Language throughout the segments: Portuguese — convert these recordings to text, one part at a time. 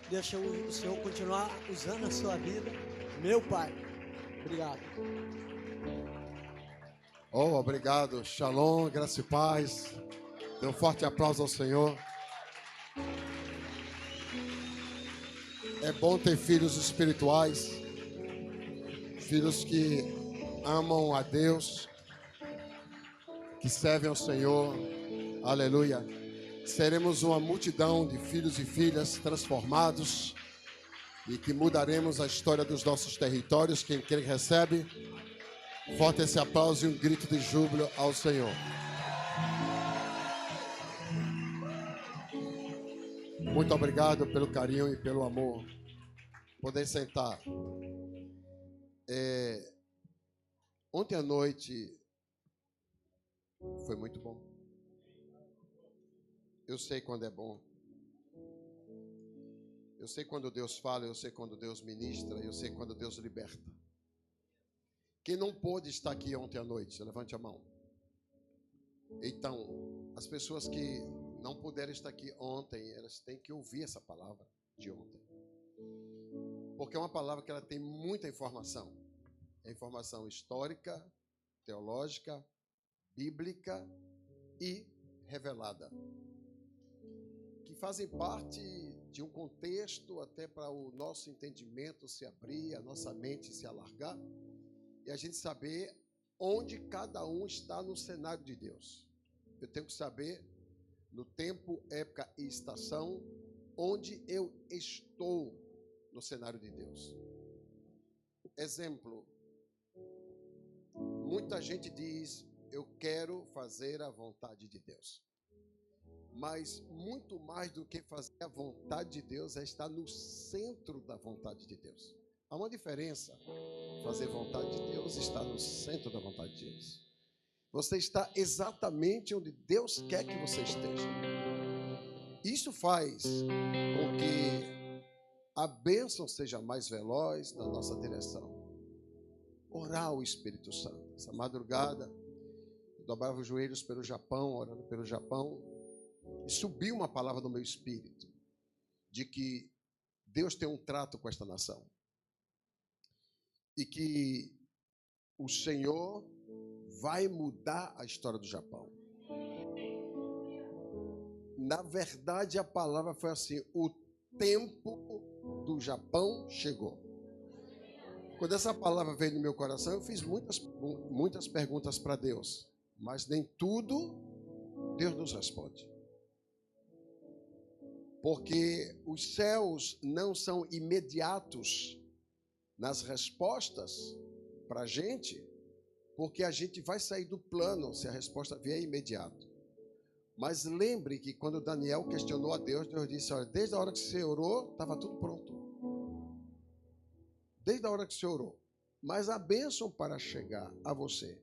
Deixa o Senhor continuar usando a sua vida. Meu Pai. Obrigado. Oh, obrigado. Shalom, graça e paz. Dê um forte aplauso ao Senhor. É bom ter filhos espirituais, filhos que amam a Deus, que servem ao Senhor. Aleluia. Seremos uma multidão de filhos e filhas transformados e que mudaremos a história dos nossos territórios. Quem quer recebe, forte esse aplauso e um grito de júbilo ao Senhor. Muito obrigado pelo carinho e pelo amor. Podem sentar. Ontem à noite foi muito bom. Eu sei quando é bom. Eu sei quando Deus fala, eu sei quando Deus ministra, eu sei quando Deus liberta. Quem não pôde estar aqui ontem à noite, levante a mão. Então, as pessoas que não puderam estar aqui ontem, elas têm que ouvir essa palavra de ontem. Porque é uma palavra que ela tem muita informação. É informação histórica, teológica, bíblica e revelada. Que fazem parte de um contexto até para o nosso entendimento se abrir, a nossa mente se alargar e a gente saber onde cada um está no cenário de Deus. Eu tenho que saber, no tempo, época e estação, onde eu estou no cenário de Deus. Exemplo, muita gente diz, eu quero fazer a vontade de Deus. Mas muito mais do que fazer a vontade de Deus é estar no centro da vontade de Deus. Há uma diferença. Fazer vontade de Deus está no centro da vontade de Deus. Você está exatamente onde Deus quer que você esteja. Isso faz com que a bênção seja mais veloz na nossa direção. Orar ao Espírito Santo. Essa madrugada, eu dobrava os joelhos pelo Japão, orando pelo Japão. E subiu uma palavra no meu espírito de que Deus tem um trato com esta nação e que o Senhor vai mudar a história do Japão. Na verdade, a palavra foi assim: o tempo do Japão chegou. Quando essa palavra veio no meu coração, eu fiz muitas perguntas para Deus, mas nem tudo Deus nos responde. Porque os céus não são imediatos nas respostas para a gente, porque a gente vai sair do plano se a resposta vier imediato. Mas lembre que quando Daniel questionou a Deus, Deus disse, olha, desde a hora que você orou, estava tudo pronto. Desde a hora que você orou. Mas a bênção para chegar a você,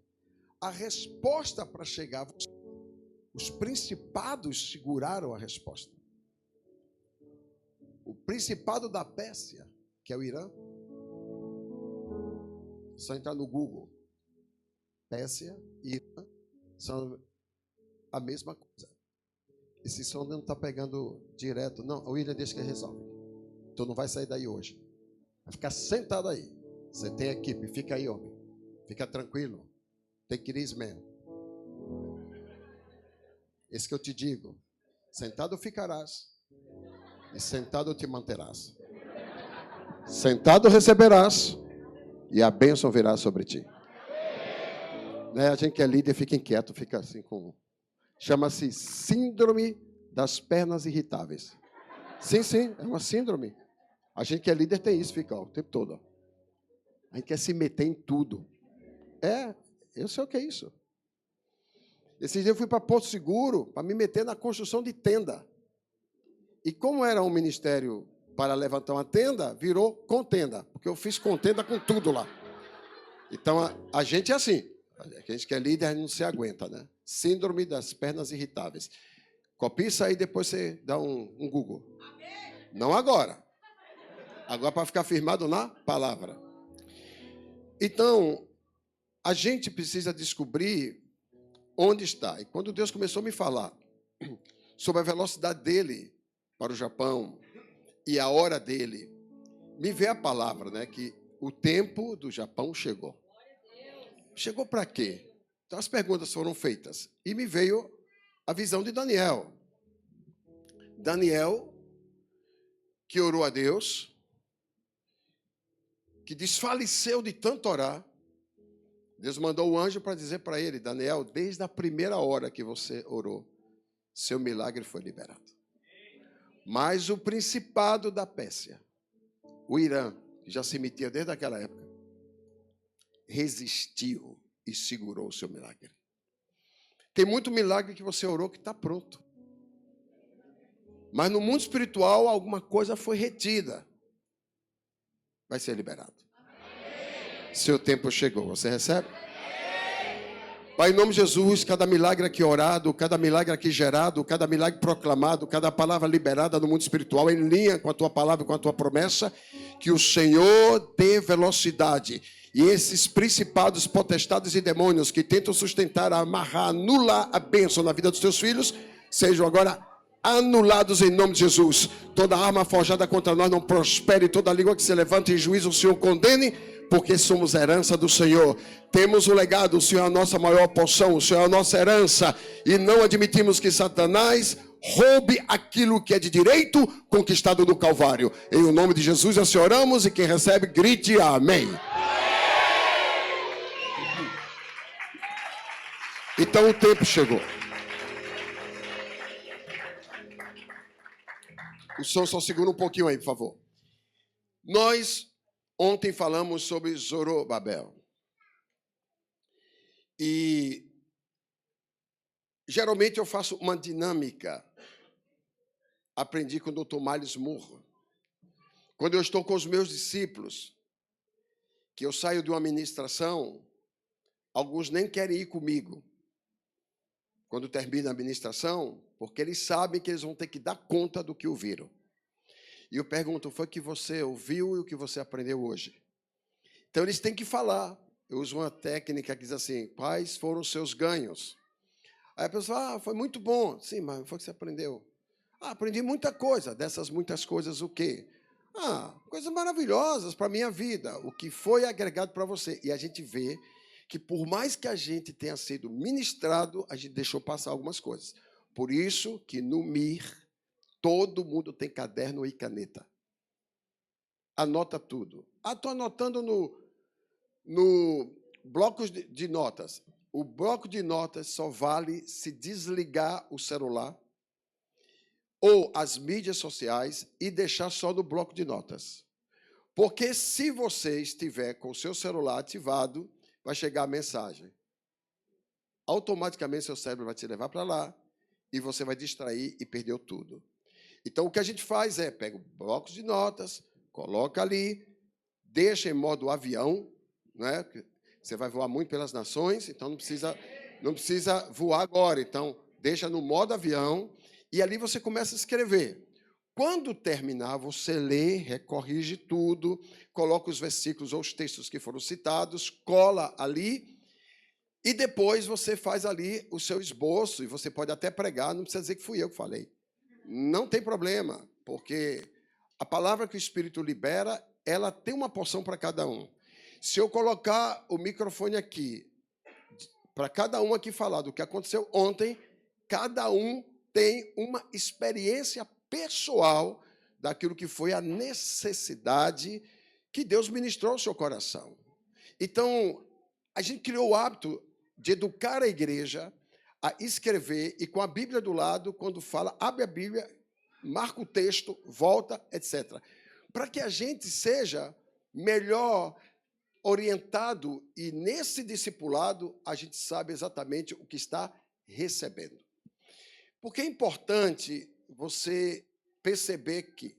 a resposta para chegar a você, os principados seguraram a resposta. O principado da Pérsia, que é o Irã, é só entrar no Google. Pérsia e Irã são a mesma coisa. Esse som não está pegando direto. Não, o Irã deixa que resolve. Tu não vai sair daí hoje. Vai ficar sentado aí. Você tem equipe, fica aí, homem. Fica tranquilo. Take it easy, man. Esse que eu te digo. Sentado ficarás. E sentado te manterás. Sentado receberás. E a bênção virá sobre ti. Né? A gente que é líder fica inquieto, fica assim com... Chama-se síndrome das pernas irritáveis. Sim, é uma síndrome. A gente que é líder tem isso, fica o tempo todo. A gente quer se meter em tudo. Eu sei o que é isso. Esse dia eu fui para Porto Seguro para me meter na construção de tenda. E como era um ministério para levantar uma tenda, virou contenda. Porque eu fiz contenda com tudo lá. Então, a gente é assim. A gente que é líder, a gente não se aguenta, né? Síndrome das pernas irritáveis. Copia isso aí, depois você dá um Google. Não agora. Agora para ficar firmado na palavra. Então, a gente precisa descobrir onde está. E quando Deus começou a me falar sobre a velocidade dele para o Japão, e a hora dele, me veio a palavra, né, que o tempo do Japão chegou. Chegou para quê? Então as perguntas foram feitas e me veio a visão de Daniel. Daniel, que orou a Deus, que desfaleceu de tanto orar. Deus mandou o anjo para dizer para ele: Daniel, desde a primeira hora que você orou, seu milagre foi liberado. Mas o principado da Pérsia, o Irã, que já se metia desde aquela época, resistiu e segurou o seu milagre. Tem muito milagre que você orou que está pronto. Mas no mundo espiritual, alguma coisa foi retida. Vai ser liberado. Seu tempo chegou. Você recebe? Pai, em nome de Jesus, cada milagre aqui orado, cada milagre aqui gerado, cada milagre proclamado, cada palavra liberada no mundo espiritual, em linha com a tua palavra e com a tua promessa, que o Senhor dê velocidade. E esses principados, potestades e demônios que tentam sustentar, amarrar, anular a bênção na vida dos teus filhos, sejam agora anulados em nome de Jesus. Toda arma forjada contra nós não prospere, toda língua que se levante em juízo o Senhor condene, porque somos herança do Senhor. Temos o legado, o Senhor é a nossa maior porção, o Senhor é a nossa herança, e não admitimos que Satanás roube aquilo que é de direito conquistado no Calvário. Em o nome de Jesus assim oramos, e quem recebe, grite amém. Então o tempo chegou. O som só segura um pouquinho aí, por favor. Nós ontem falamos sobre Zorobabel. E geralmente eu faço uma dinâmica. Aprendi com o Dr. Miles Moore. Quando eu estou com os meus discípulos, que eu saio de uma ministração, alguns nem querem ir comigo. Quando termina a ministração, porque eles sabem que eles vão ter que dar conta do que ouviram. E eu pergunto, foi o que você ouviu e o que você aprendeu hoje? Então, eles têm que falar. Eu uso uma técnica que diz assim, quais foram os seus ganhos? Aí a pessoa, foi muito bom. Sim, mas foi o que você aprendeu? Aprendi muita coisa. Dessas muitas coisas, o quê? Coisas maravilhosas para a minha vida. O que foi agregado para você. E a gente vê que, por mais que a gente tenha sido ministrado, a gente deixou passar algumas coisas. Por isso que no MIR, todo mundo tem caderno e caneta. Anota tudo. Estou anotando no bloco de notas. O bloco de notas só vale se desligar o celular ou as mídias sociais e deixar só no bloco de notas. Porque se você estiver com o seu celular ativado, vai chegar a mensagem. Automaticamente, seu cérebro vai te levar para lá e você vai distrair e perdeu tudo. Então, o que a gente faz é, pega o bloco de notas, coloca ali, deixa em modo avião, né? Você vai voar muito pelas nações, então não precisa voar agora. Então, deixa no modo avião e ali você começa a escrever. Quando terminar, você lê, recorrige tudo, coloca os versículos ou os textos que foram citados, cola ali e depois você faz ali o seu esboço e você pode até pregar, não precisa dizer que fui eu que falei. Não tem problema, porque a palavra que o Espírito libera, ela tem uma porção para cada um. Se eu colocar o microfone aqui, para cada um aqui falar do que aconteceu ontem, cada um tem uma experiência pessoal daquilo que foi a necessidade que Deus ministrou ao seu coração. Então, a gente criou o hábito de educar a igreja a escrever, e com a Bíblia do lado, quando fala, abre a Bíblia, marca o texto, volta, etc. Para que a gente seja melhor orientado e, nesse discipulado, a gente sabe exatamente o que está recebendo. Porque é importante você perceber que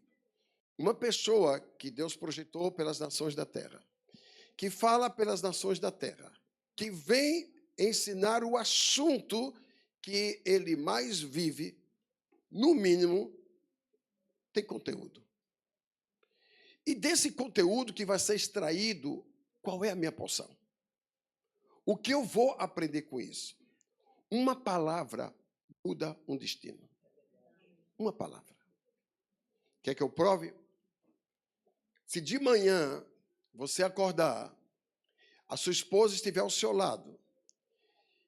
uma pessoa que Deus projetou pelas nações da terra, que fala pelas nações da terra, que vem ensinar o assunto que ele mais vive, no mínimo, tem conteúdo. E desse conteúdo que vai ser extraído, qual é a minha porção? O que eu vou aprender com isso? Uma palavra muda um destino. Uma palavra. Quer que eu prove? Se de manhã você acordar, a sua esposa estiver ao seu lado,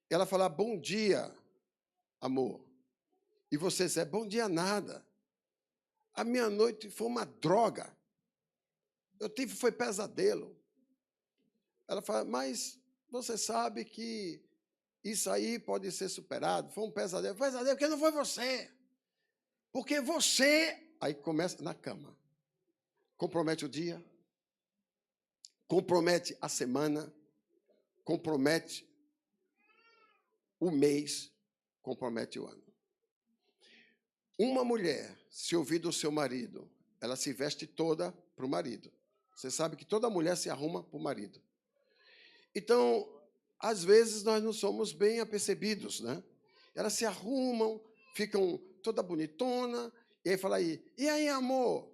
ela falar bom dia, amor, e você dizer bom dia nada, a minha noite foi uma droga, foi pesadelo. Ela fala, mas você sabe que isso aí pode ser superado, foi um pesadelo. Pesadelo porque não foi você. Porque você, aí começa na cama, compromete o dia, compromete a semana, compromete o mês, compromete o ano. Uma mulher, se ouvir do seu marido, ela se veste toda para o marido. Você sabe que toda mulher se arruma para o marido. Então, às vezes, nós não somos bem apercebidos, né? Elas se arrumam, ficam toda bonitona, e aí fala aí, e aí, amor?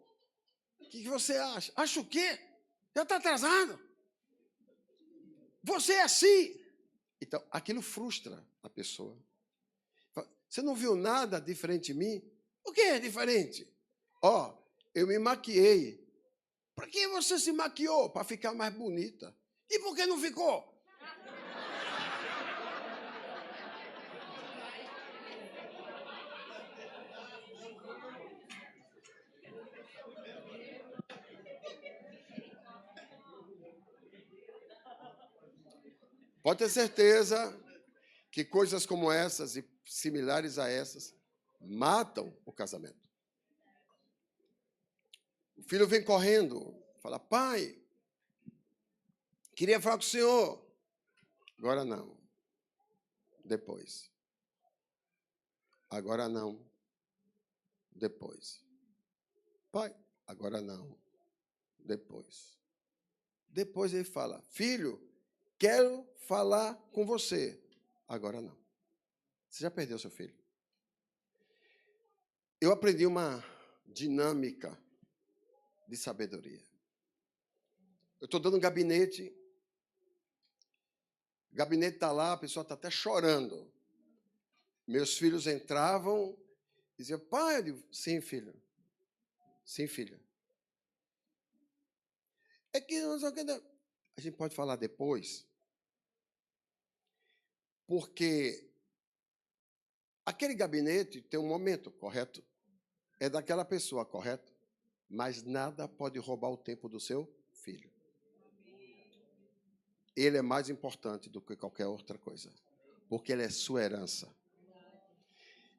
O que você acha? Acha o quê? Já está atrasado. Você é assim. Então, aquilo frustra a pessoa. Você não viu nada diferente de mim? O que é diferente? Ó, eu me maquiei. Para que você se maquiou? Para ficar mais bonita. E por que não ficou? Pode ter certeza que coisas como essas e similares a essas matam o casamento. O filho vem correndo, fala, pai, queria falar com o senhor. Agora não. Depois. Agora não. Depois. Pai, agora não. Depois. Depois ele fala, filho, quero falar com você. Agora não. Você já perdeu seu filho. Eu aprendi uma dinâmica de sabedoria. Eu estou dando um gabinete. O gabinete está lá, a pessoa está até chorando. Meus filhos entravam e diziam, pai, eu digo, sim, filho. Sim, filha. É que a gente pode falar depois, porque aquele gabinete tem um momento, correto? É daquela pessoa, correto? Mas nada pode roubar o tempo do seu filho. Ele é mais importante do que qualquer outra coisa, porque ele é sua herança.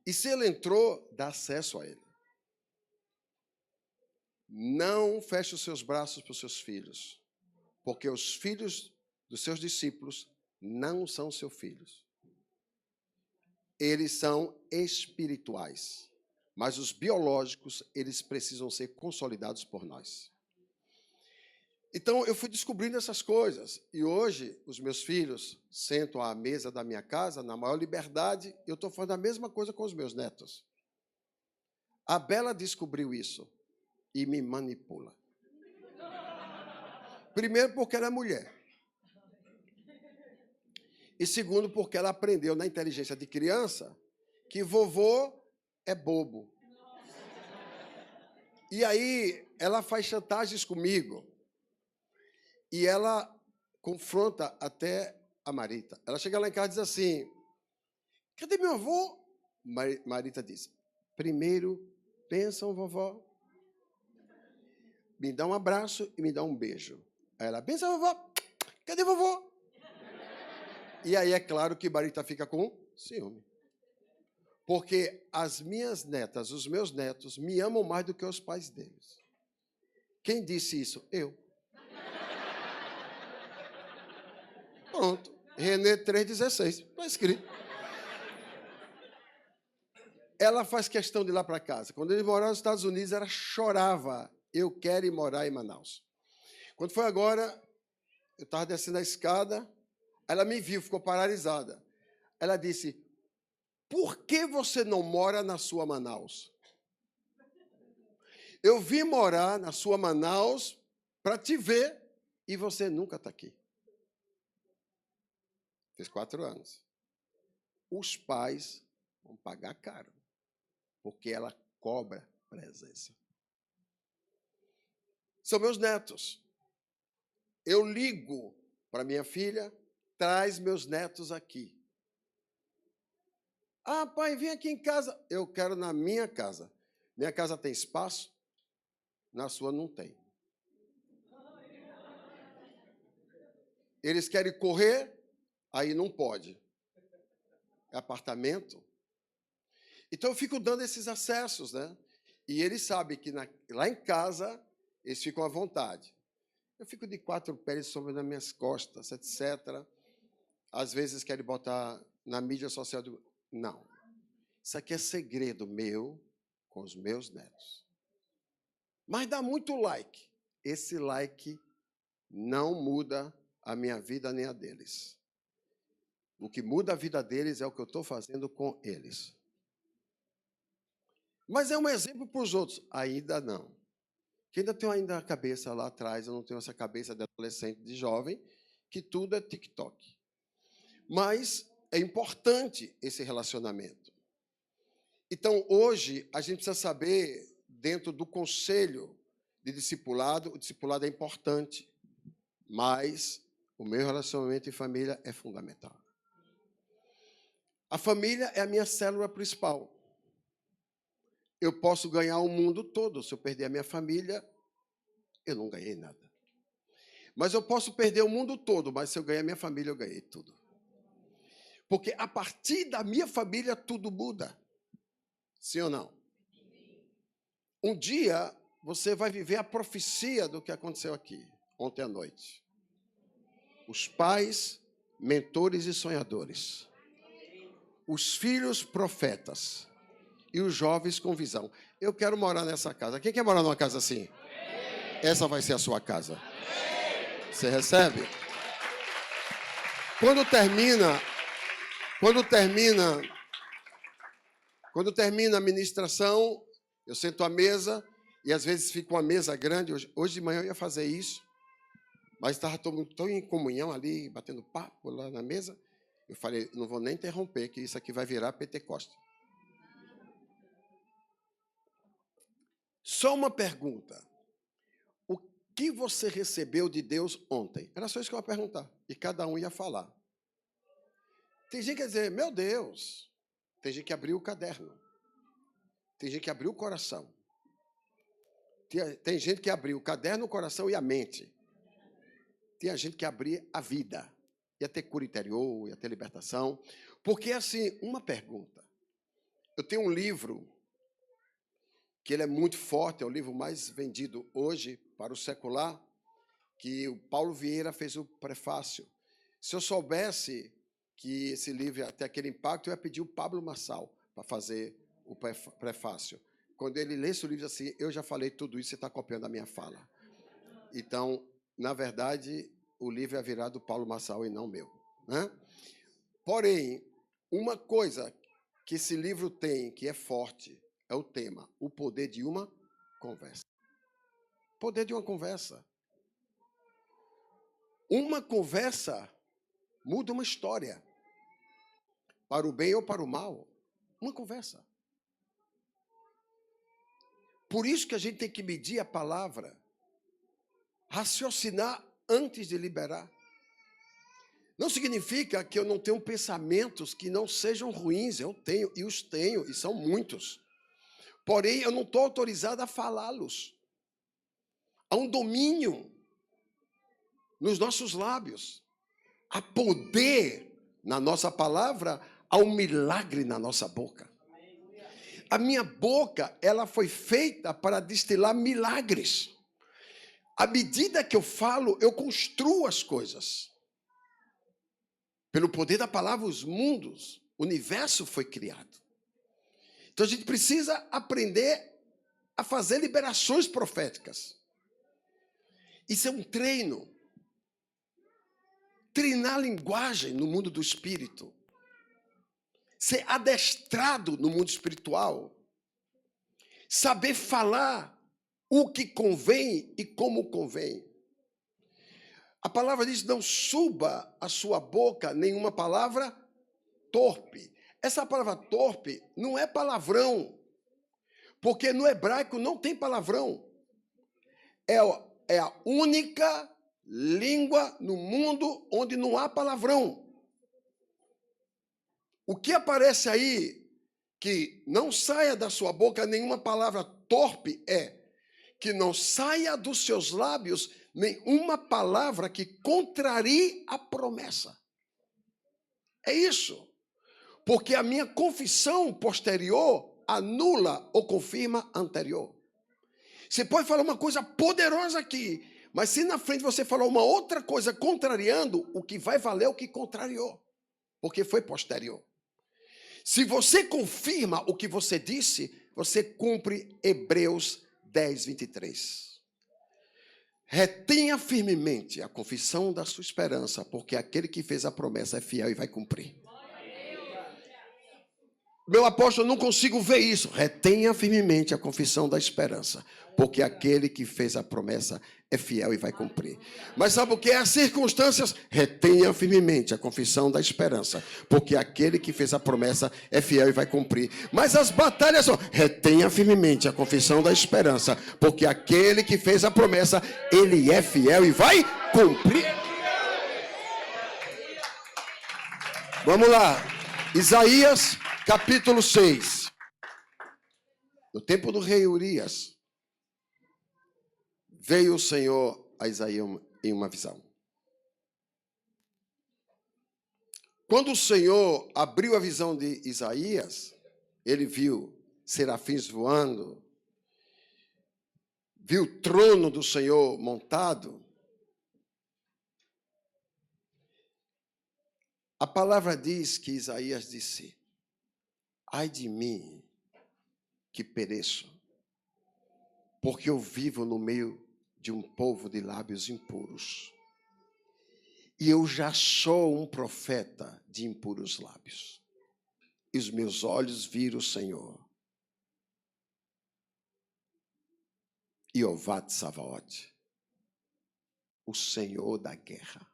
E se ele entrou, dá acesso a ele. Não feche os seus braços para os seus filhos, porque os filhos dos seus discípulos não são seus filhos. Eles são espirituais, mas os biológicos, eles precisam ser consolidados por nós. Então, eu fui descobrindo essas coisas, e hoje os meus filhos sentam à mesa da minha casa, na maior liberdade, e eu estou fazendo a mesma coisa com os meus netos. A Bela descobriu isso e me manipula. Primeiro, porque ela é mulher. E segundo, porque ela aprendeu na inteligência de criança que vovô é bobo. E aí, ela faz chantagens comigo. E ela confronta até a Marita. Ela chega lá em casa e diz assim, cadê meu avô? Marita diz, primeiro, pensam, vovó. Me dá um abraço e me dá um beijo. Aí ela, pensa, vovó, cadê vovô? E aí é claro que Marita fica com ciúme. Porque as minhas netas, os meus netos, me amam mais do que os pais deles. Quem disse isso? Eu. Pronto. Renê 3,16. Está escrito. Ela faz questão de ir lá para casa. Quando ele morava nos Estados Unidos, ela chorava. Eu quero ir morar em Manaus. Quando foi agora, eu estava descendo a escada, ela me viu, ficou paralisada. Ela disse, por que você não mora na sua Manaus? Eu vim morar na sua Manaus para te ver e você nunca está aqui. Fez 4 anos. Os pais vão pagar caro, porque ela cobra presença. são meus netos. Eu ligo para minha filha, traz meus netos aqui. Ah, pai, vem aqui em casa. Eu quero na minha casa. Minha casa tem espaço, na sua não tem. Eles querem correr, aí não pode. É apartamento. Então, eu fico dando esses acessos, né? E eles sabem que lá em casa, eles ficam à vontade. Eu fico de 4 pés sobre nas minhas costas, etc. Às vezes querem botar na mídia social. Não. Isso aqui é segredo meu com os meus netos. Mas dá muito like. Esse like não muda a minha vida nem a deles. O que muda a vida deles é o que eu estou fazendo com eles. Mas é um exemplo para os outros. Ainda não. Que ainda tenho ainda a cabeça lá atrás, eu não tenho essa cabeça de adolescente, de jovem, que tudo é TikTok. Mas é importante esse relacionamento. Então, hoje, a gente precisa saber, dentro do conselho de discipulado, o discipulado é importante, mas o meu relacionamento em família é fundamental. A família é a minha célula principal. Eu posso ganhar o mundo todo. Se eu perder a minha família, eu não ganhei nada. Mas eu posso perder o mundo todo, mas se eu ganhar a minha família, eu ganhei tudo. Porque a partir da minha família, tudo muda. Sim ou não? Um dia, você vai viver a profecia do que aconteceu aqui, ontem à noite. Os pais, mentores e sonhadores. Os filhos, profetas. E os jovens com visão. Eu quero morar nessa casa. Quem quer morar numa casa assim? Essa vai ser a sua casa. Você recebe? Quando termina a ministração, eu sento à mesa, e às vezes fica uma mesa grande. Hoje de manhã eu ia fazer isso, mas estava todo mundo tão em comunhão ali, batendo papo lá na mesa. Eu falei, não vou nem interromper, que isso aqui vai virar Pentecoste. Só uma pergunta. O que você recebeu de Deus ontem? Era só isso que eu ia perguntar. E cada um ia falar. Tem gente que ia dizer, meu Deus. Tem gente que abriu o caderno. Tem gente que abriu o coração. Tem gente que abriu o caderno, o coração e a mente. Tem gente que abriu a vida. Ia ter cura interior, ia ter libertação. Porque, assim, uma pergunta. Eu tenho um livro que ele é muito forte, é o livro mais vendido hoje para o secular, que o Paulo Vieira fez o prefácio. Se eu soubesse que esse livro ia ter aquele impacto, eu ia pedir o Pablo Marçal para fazer o prefácio. Quando ele lesse o livro assim, eu já falei tudo isso, você está copiando a minha fala. Então, na verdade, o livro é virado do Paulo Marçal e não meu, né? Porém, uma coisa que esse livro tem, que é forte, é o tema, o poder de uma conversa. Poder de uma conversa. Uma conversa muda uma história. Para o bem ou para o mal. Uma conversa. Por isso que a gente tem que medir a palavra. Raciocinar antes de liberar. Não significa que eu não tenho pensamentos que não sejam ruins. Eu tenho, e são muitos. Porém, eu não estou autorizado a falá-los. Há um domínio nos nossos lábios. Há poder na nossa palavra, há um milagre na nossa boca. A minha boca, ela foi feita para destilar milagres. À medida que eu falo, eu construo as coisas. Pelo poder da palavra, os mundos, o universo foi criado. Então a gente precisa aprender a fazer liberações proféticas. Isso é um treino. Treinar a linguagem no mundo do espírito. Ser adestrado no mundo espiritual. Saber falar o que convém e como convém. A palavra diz, não suba a sua boca nenhuma palavra torpe. Essa palavra torpe não é palavrão. Porque no hebraico não tem palavrão. É é a única língua no mundo onde não há palavrão. O que aparece aí, que não saia da sua boca nenhuma palavra torpe, é que não saia dos seus lábios nenhuma palavra que contrarie a promessa. É isso. Porque a minha confissão posterior anula ou confirma a anterior. Você pode falar uma coisa poderosa aqui, mas se na frente você falar uma outra coisa contrariando, o que vai valer é o que contrariou, porque foi posterior. Se você confirma o que você disse, você cumpre Hebreus 10, 23. Retenha firmemente a confissão da sua esperança, porque aquele que fez a promessa é fiel e vai cumprir. Meu apóstolo, eu não consigo ver isso. Retenha firmemente a confissão da esperança, porque aquele que fez a promessa é fiel e vai cumprir. Mas sabe o que é? As circunstâncias, retenha firmemente a confissão da esperança, porque aquele que fez a promessa é fiel e vai cumprir. Mas as batalhas são, retenha firmemente a confissão da esperança, porque aquele que fez a promessa, ele é fiel e vai cumprir. Vamos lá. Isaías, capítulo 6. No tempo do rei Urias, veio o Senhor a Isaías em uma visão. Quando o Senhor abriu a visão de Isaías, ele viu serafins voando, viu o trono do Senhor montado. A palavra diz que Isaías disse: ai de mim que pereço, porque eu vivo no meio de um povo de lábios impuros, e eu já sou um profeta de impuros lábios, e os meus olhos viram o Senhor, Jeová Tsabaoth, o Senhor da guerra.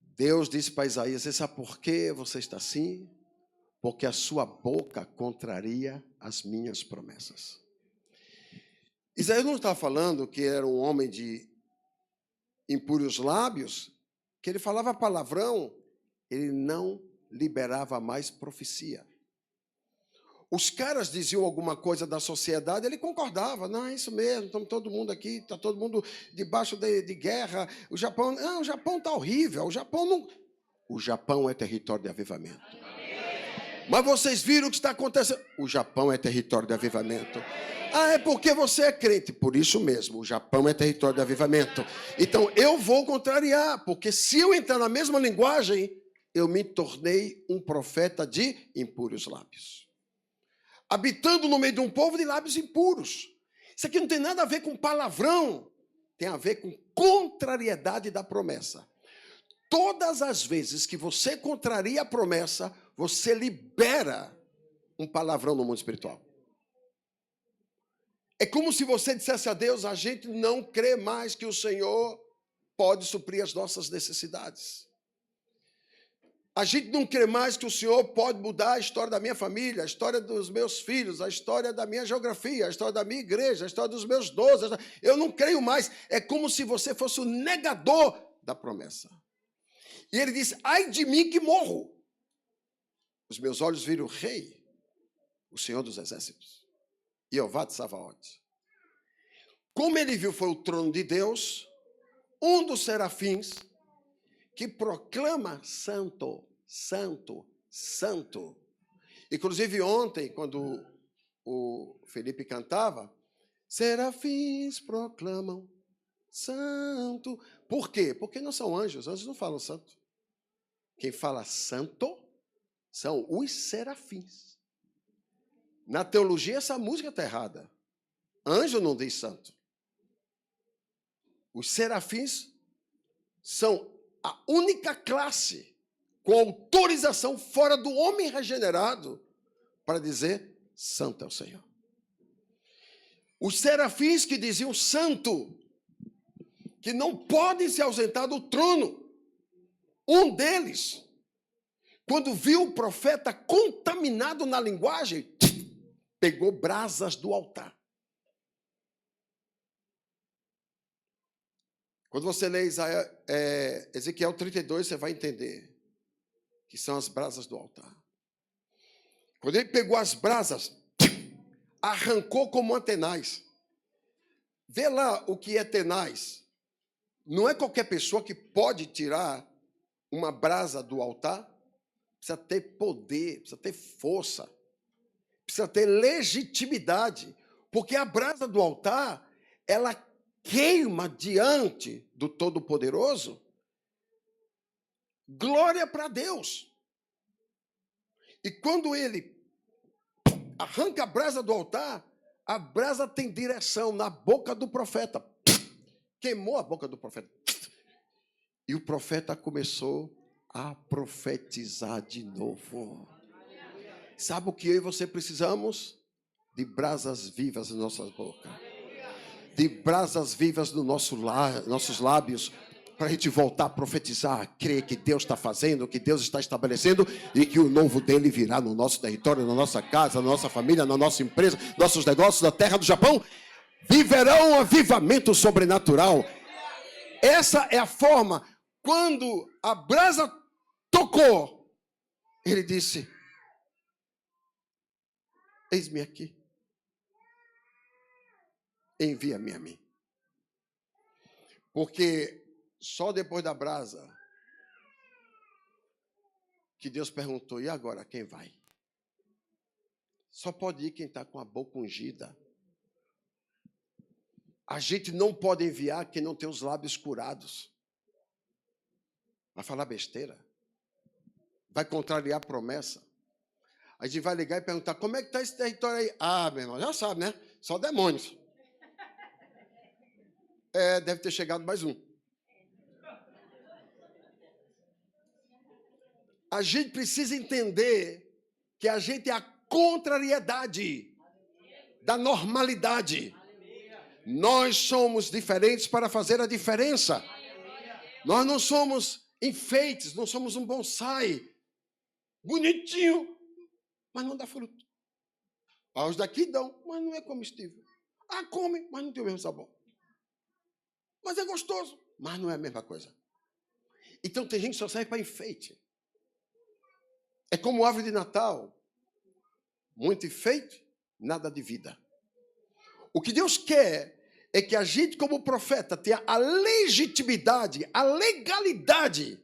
Deus disse para Isaías: você sabe por que você está assim? Porque a sua boca contraria as minhas promessas. Isaías não está falando que era um homem de impuros lábios, que ele falava palavrão, ele não liberava mais profecia. Os caras diziam alguma coisa da sociedade, ele concordava. Não, é isso mesmo, estamos todo mundo aqui, está todo mundo debaixo de guerra. O Japão está horrível, o Japão é território de avivamento. Mas vocês viram o que está acontecendo? O Japão é território de avivamento. Ah, é porque você é crente. Por isso mesmo, o Japão é território de avivamento. Então, eu vou contrariar, porque se eu entrar na mesma linguagem, eu me tornei um profeta de impuros lábios. Habitando no meio de um povo de lábios impuros. Isso aqui não tem nada a ver com palavrão, tem a ver com contrariedade da promessa. Todas as vezes que você contraria a promessa, você libera um palavrão no mundo espiritual. É como se você dissesse a Deus: a gente não crê mais que o Senhor pode suprir as nossas necessidades. A gente não crê mais que o Senhor pode mudar a história da minha família, a história dos meus filhos, a história da minha geografia, a história da minha igreja, a história dos meus 12. Eu não creio mais. É como se você fosse o negador da promessa. E ele disse: ai de mim que morro. Os meus olhos viram o rei, o Senhor dos exércitos, Jeová Tsabaoth. Como ele viu foi o trono de Deus, um dos serafins, que proclama santo, santo, santo. Inclusive ontem, quando o Felipe cantava, serafins proclamam santo. Por quê? Porque não são anjos, anjos não falam santo. Quem fala santo são os serafins. Na teologia, essa música está errada. Anjo não diz santo. Os serafins são a única classe com autorização fora do homem regenerado para dizer santo é o Senhor. Os serafins que diziam santo, que não podem se ausentar do trono. Um deles, quando viu o profeta contaminado na linguagem, pegou brasas do altar. Quando você lê Ezequiel 32, você vai entender que são as brasas do altar. Quando ele pegou as brasas, arrancou como uma tenaz. Vê lá o que é tenaz. Não é qualquer pessoa que pode tirar uma brasa do altar. Precisa ter poder, precisa ter força, precisa ter legitimidade. Porque a brasa do altar, ela queima diante do Todo-Poderoso. Glória para Deus. E quando ele arranca a brasa do altar, a brasa tem direção na boca do profeta. Queimou a boca do profeta. E o profeta começou a profetizar de novo. Sabe o que eu e você precisamos? De brasas vivas na nossa boca. De brasas vivas no nossos lábios, para a gente voltar a profetizar, crer que Deus está fazendo, que Deus está estabelecendo e que o novo dele virá no nosso território, na nossa casa, na nossa família, na nossa empresa, nossos negócios, na terra do Japão. Viverão um avivamento sobrenatural. Essa é a forma. Quando a brasa tocou, ele disse: eis-me aqui, envia-me a mim. Porque só depois da brasa que Deus perguntou: e agora quem vai? Só pode ir quem está com a boca ungida. A gente não pode enviar quem não tem os lábios curados. Vai falar besteira. Vai contrariar a promessa. A gente vai ligar e perguntar: como é que está esse território aí? Ah, meu irmão, já sabe, né? Só demônios. Deve ter chegado mais um. A gente precisa entender que a gente é a contrariedade da normalidade. Nós somos diferentes para fazer a diferença. Nós não somos enfeites, não somos um bonsai bonitinho, mas não dá fruto. Os daqui dão, mas não é comestível. Come, mas não tem o mesmo sabor. Mas é gostoso, mas não é a mesma coisa. Então tem gente que só serve para enfeite. É como árvore de Natal. Muito enfeite, nada de vida. O que Deus quer é que a gente, como profeta, tenha a legitimidade, a legalidade.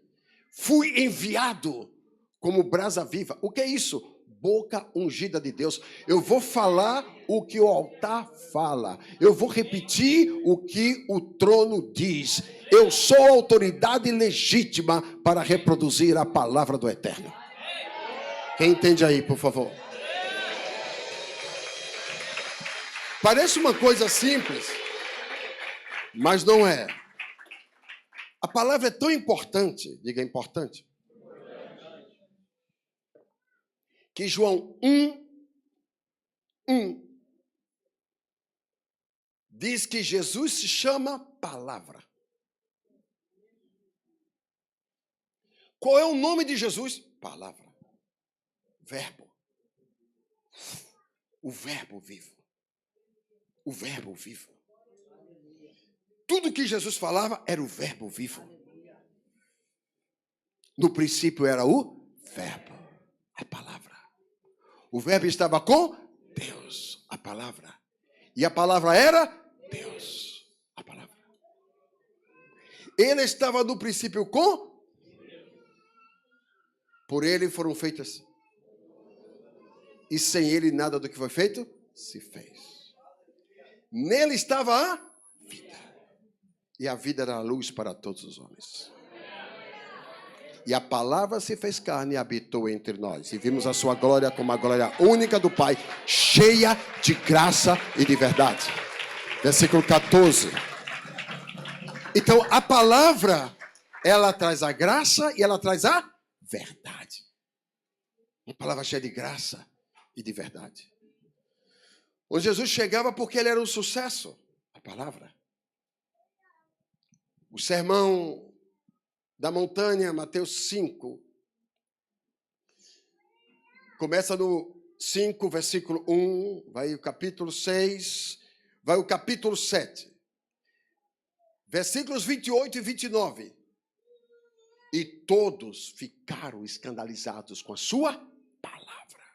Fui enviado como brasa viva. O que é isso? Boca ungida de Deus. Eu vou falar o que o altar fala. Eu vou repetir o que o trono diz. Eu sou autoridade legítima para reproduzir a palavra do Eterno. Quem entende aí, por favor? Parece uma coisa simples, mas não é. A palavra é tão importante, diga importante, que João 1:1 diz que Jesus se chama palavra. Qual é o nome de Jesus? Palavra. Verbo. O verbo vivo. O verbo vivo. Tudo que Jesus falava era o verbo vivo. No princípio era o verbo, a palavra. O verbo estava com Deus, a palavra. E a palavra era Deus, a palavra. Ele estava no princípio com. Por ele foram feitas. E sem ele nada do que foi feito se fez. Nele estava a vida. E a vida era a luz para todos os homens. E a palavra se fez carne e habitou entre nós. E vimos a sua glória como a glória única do Pai, cheia de graça e de verdade. Versículo 14. Então, a palavra, ela traz a graça e ela traz a verdade. Uma palavra cheia de graça e de verdade. Onde Jesus chegava porque ele era um sucesso. A palavra. O sermão da montanha, Mateus 5. Começa no 5, versículo 1. Vai o capítulo 6. Vai o capítulo 7. Versículos 28 e 29. E todos ficaram escandalizados com a sua palavra,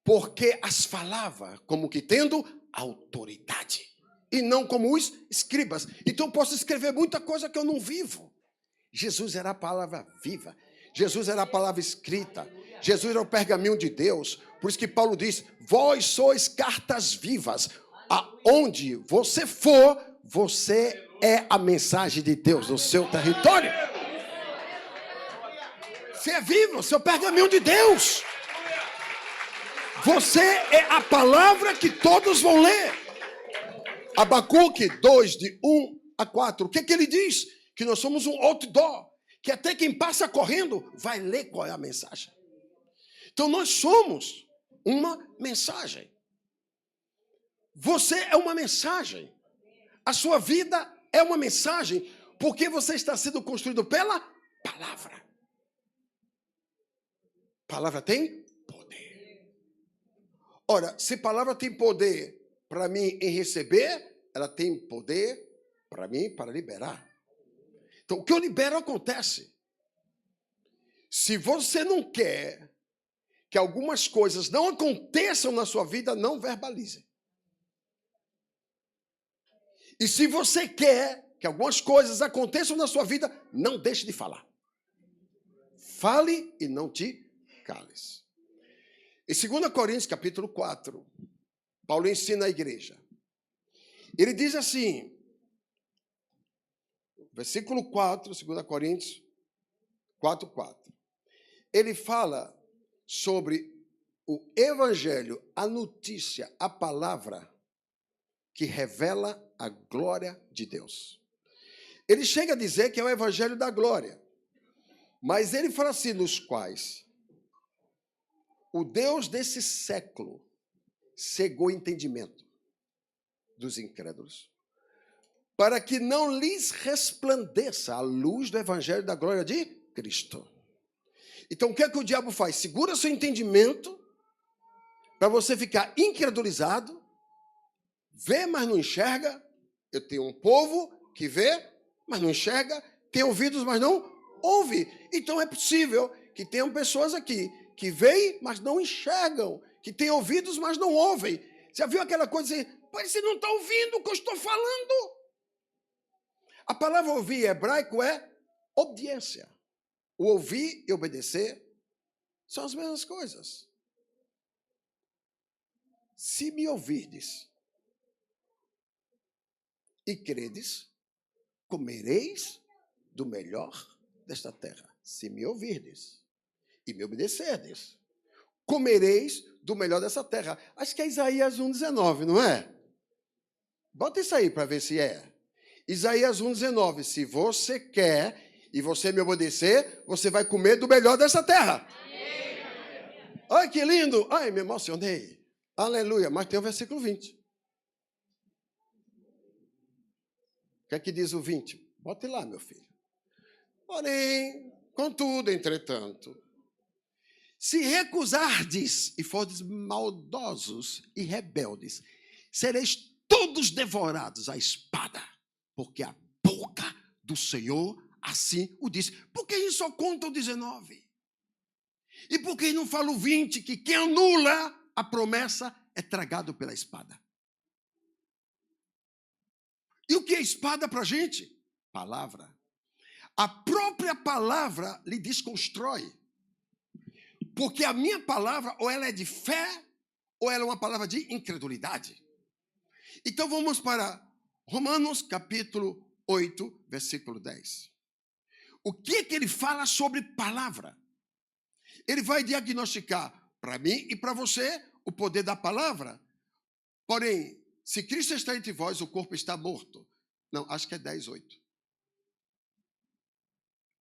porque as falava como que tendo autoridade, e não como os escribas. Então eu posso escrever muita coisa que eu não vivo. Jesus era a palavra viva, Jesus era a palavra escrita, Jesus era o pergaminho de Deus. Por isso que Paulo diz: vós sois cartas vivas, aonde você for, você é a mensagem de Deus no seu território. Você é vivo, você é o pergaminho de Deus. Você é a palavra que todos vão ler. Abacuque 2, de 1 a 4. O que ele diz? Que nós somos um outdoor, que até quem passa correndo vai ler qual é a mensagem. Então nós somos uma mensagem. Você é uma mensagem. A sua vida é uma mensagem, porque você está sendo construído pela palavra. Palavra tem poder. Ora, se palavra tem poder para mim em receber, ela tem poder para mim para liberar. Então, o que eu libero acontece. Se você não quer que algumas coisas não aconteçam na sua vida, não verbalize. E se você quer que algumas coisas aconteçam na sua vida, não deixe de falar. Fale e não te cales. Em 2 Coríntios, capítulo 4, Paulo ensina a igreja. Ele diz assim, versículo 4, 2 Coríntios 4, 4. Ele fala sobre o evangelho, a notícia, a palavra que revela a glória de Deus. Ele chega a dizer que é o evangelho da glória. Mas ele fala assim, nos quais o Deus desse século cegou o entendimento dos incrédulos, para que não lhes resplandeça a luz do evangelho da glória de Cristo. Então, o que é que o diabo faz? Segura seu entendimento para você ficar incredulizado, vê, mas não enxerga. Eu tenho um povo que vê, mas não enxerga, tem ouvidos, mas não ouve. Então, é possível que tenham pessoas aqui que veem, mas não enxergam, que têm ouvidos, mas não ouvem. Já viu aquela coisa assim, mas você não está ouvindo o que eu estou falando? A palavra ouvir em hebraico é obediência. O ouvir e obedecer são as mesmas coisas. Se me ouvirdes e credes, comereis do melhor desta terra. Se me ouvirdes e me obedecerdes, comereis do melhor dessa terra. Acho que é Isaías 1,19, não é? Bota isso aí para ver se é. Isaías 1,19. Se você quer e você me obedecer, você vai comer do melhor dessa terra. Ai, que lindo! Ai, me emocionei. Aleluia. Mas tem o versículo 20. O que é que diz o 20? Bote lá, meu filho. Porém, contudo, entretanto, se recusardes e fordes maldosos e rebeldes, sereis todos devorados à espada, porque a boca do Senhor assim o diz. Por que ele só conta o 19? E por que não fala o 20, que quem anula a promessa é tragado pela espada? E o que é espada para a gente? Palavra. A própria palavra lhe desconstrói. Porque a minha palavra, ou ela é de fé, ou ela é uma palavra de incredulidade. Então vamos para Romanos capítulo 8, versículo 10. O que é que ele fala sobre palavra? Ele vai diagnosticar para mim e para você o poder da palavra. Porém, se Cristo está entre vós, o corpo está morto. Não, acho que é 10, 8.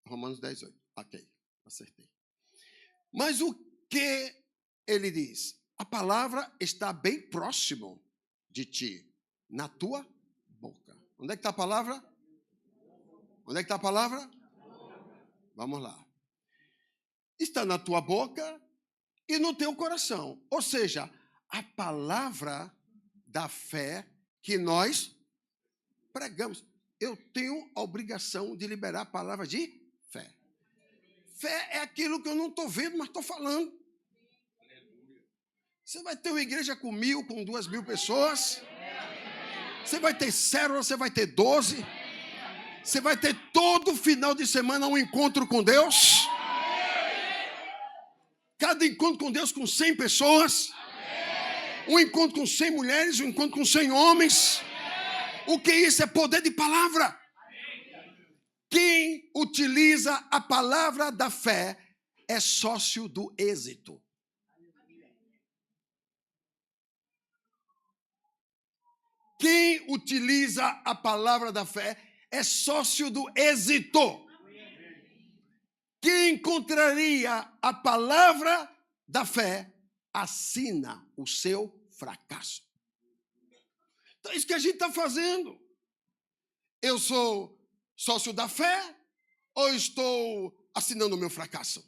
Romanos 10, 8. Ok, acertei. Mas o que ele diz? A palavra está bem próximo de ti, na tua boca. Onde é que está a palavra? Onde é que está a palavra? Vamos lá. Está na tua boca e no teu coração. Ou seja, a palavra da fé que nós pregamos. eu tenho a obrigação de liberar a palavra de fé. Fé é aquilo que eu não estou vendo, mas estou falando. Você vai ter uma igreja com 1.000, com 2.000 pessoas. Você vai ter célula, você vai ter 12. Você vai ter todo final de semana um encontro com Deus. Cada encontro com Deus com 100 pessoas. Um encontro com 100 mulheres, um encontro com 100 homens. O que é isso? É poder de palavra. Quem utiliza a palavra da fé é sócio do êxito. Quem utiliza a palavra da fé é sócio do êxito. Quem contraria a palavra da fé assina o seu fracasso. Então é isso que a gente está fazendo. Eu sou sócio da fé ou estou assinando o meu fracasso?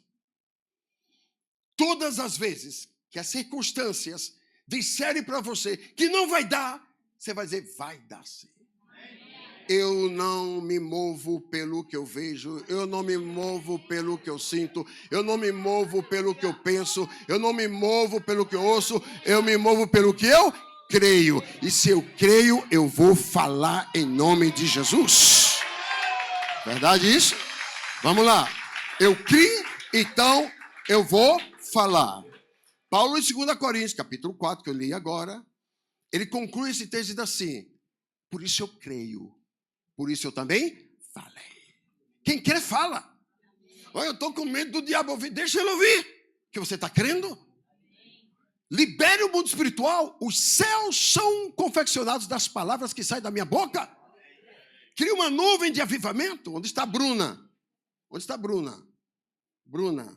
Todas as vezes que as circunstâncias disserem para você que não vai dar, você vai dizer, vai dar sim. Eu não me movo pelo que eu vejo, eu não me movo pelo que eu sinto, eu não me movo pelo que eu penso, eu não me movo pelo que eu ouço, eu me movo pelo que eu creio. E se eu creio, eu vou falar em nome de Jesus. Verdade isso? Vamos lá. Eu criei, então eu vou falar. Paulo em 2 Coríntios, capítulo 4, que eu li agora, ele conclui esse texto e diz assim, por isso eu creio. Por isso eu também falei. Quem quer, fala. Olha, eu estou com medo do diabo ouvir. Deixa ele ouvir. Que você está crendo? Libere o mundo espiritual. Os céus são confeccionados das palavras que saem da minha boca. Cria uma nuvem de avivamento. Onde está Bruna? Onde está Bruna? Bruna,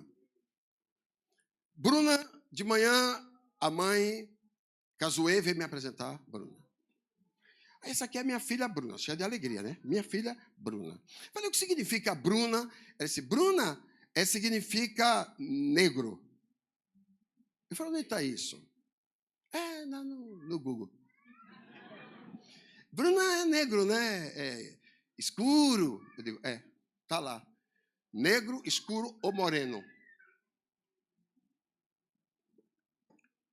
de manhã, a mãe Cazuê veio me apresentar. Bruna. Essa aqui é minha filha Bruna, cheia de alegria, né? Minha filha Bruna. Falei, o que significa Bruna? Ela disse, Bruna significa negro. Eu falei, onde está isso? No Google. Bruna é negro, né? É escuro. Eu digo, tá lá. Negro, escuro ou moreno.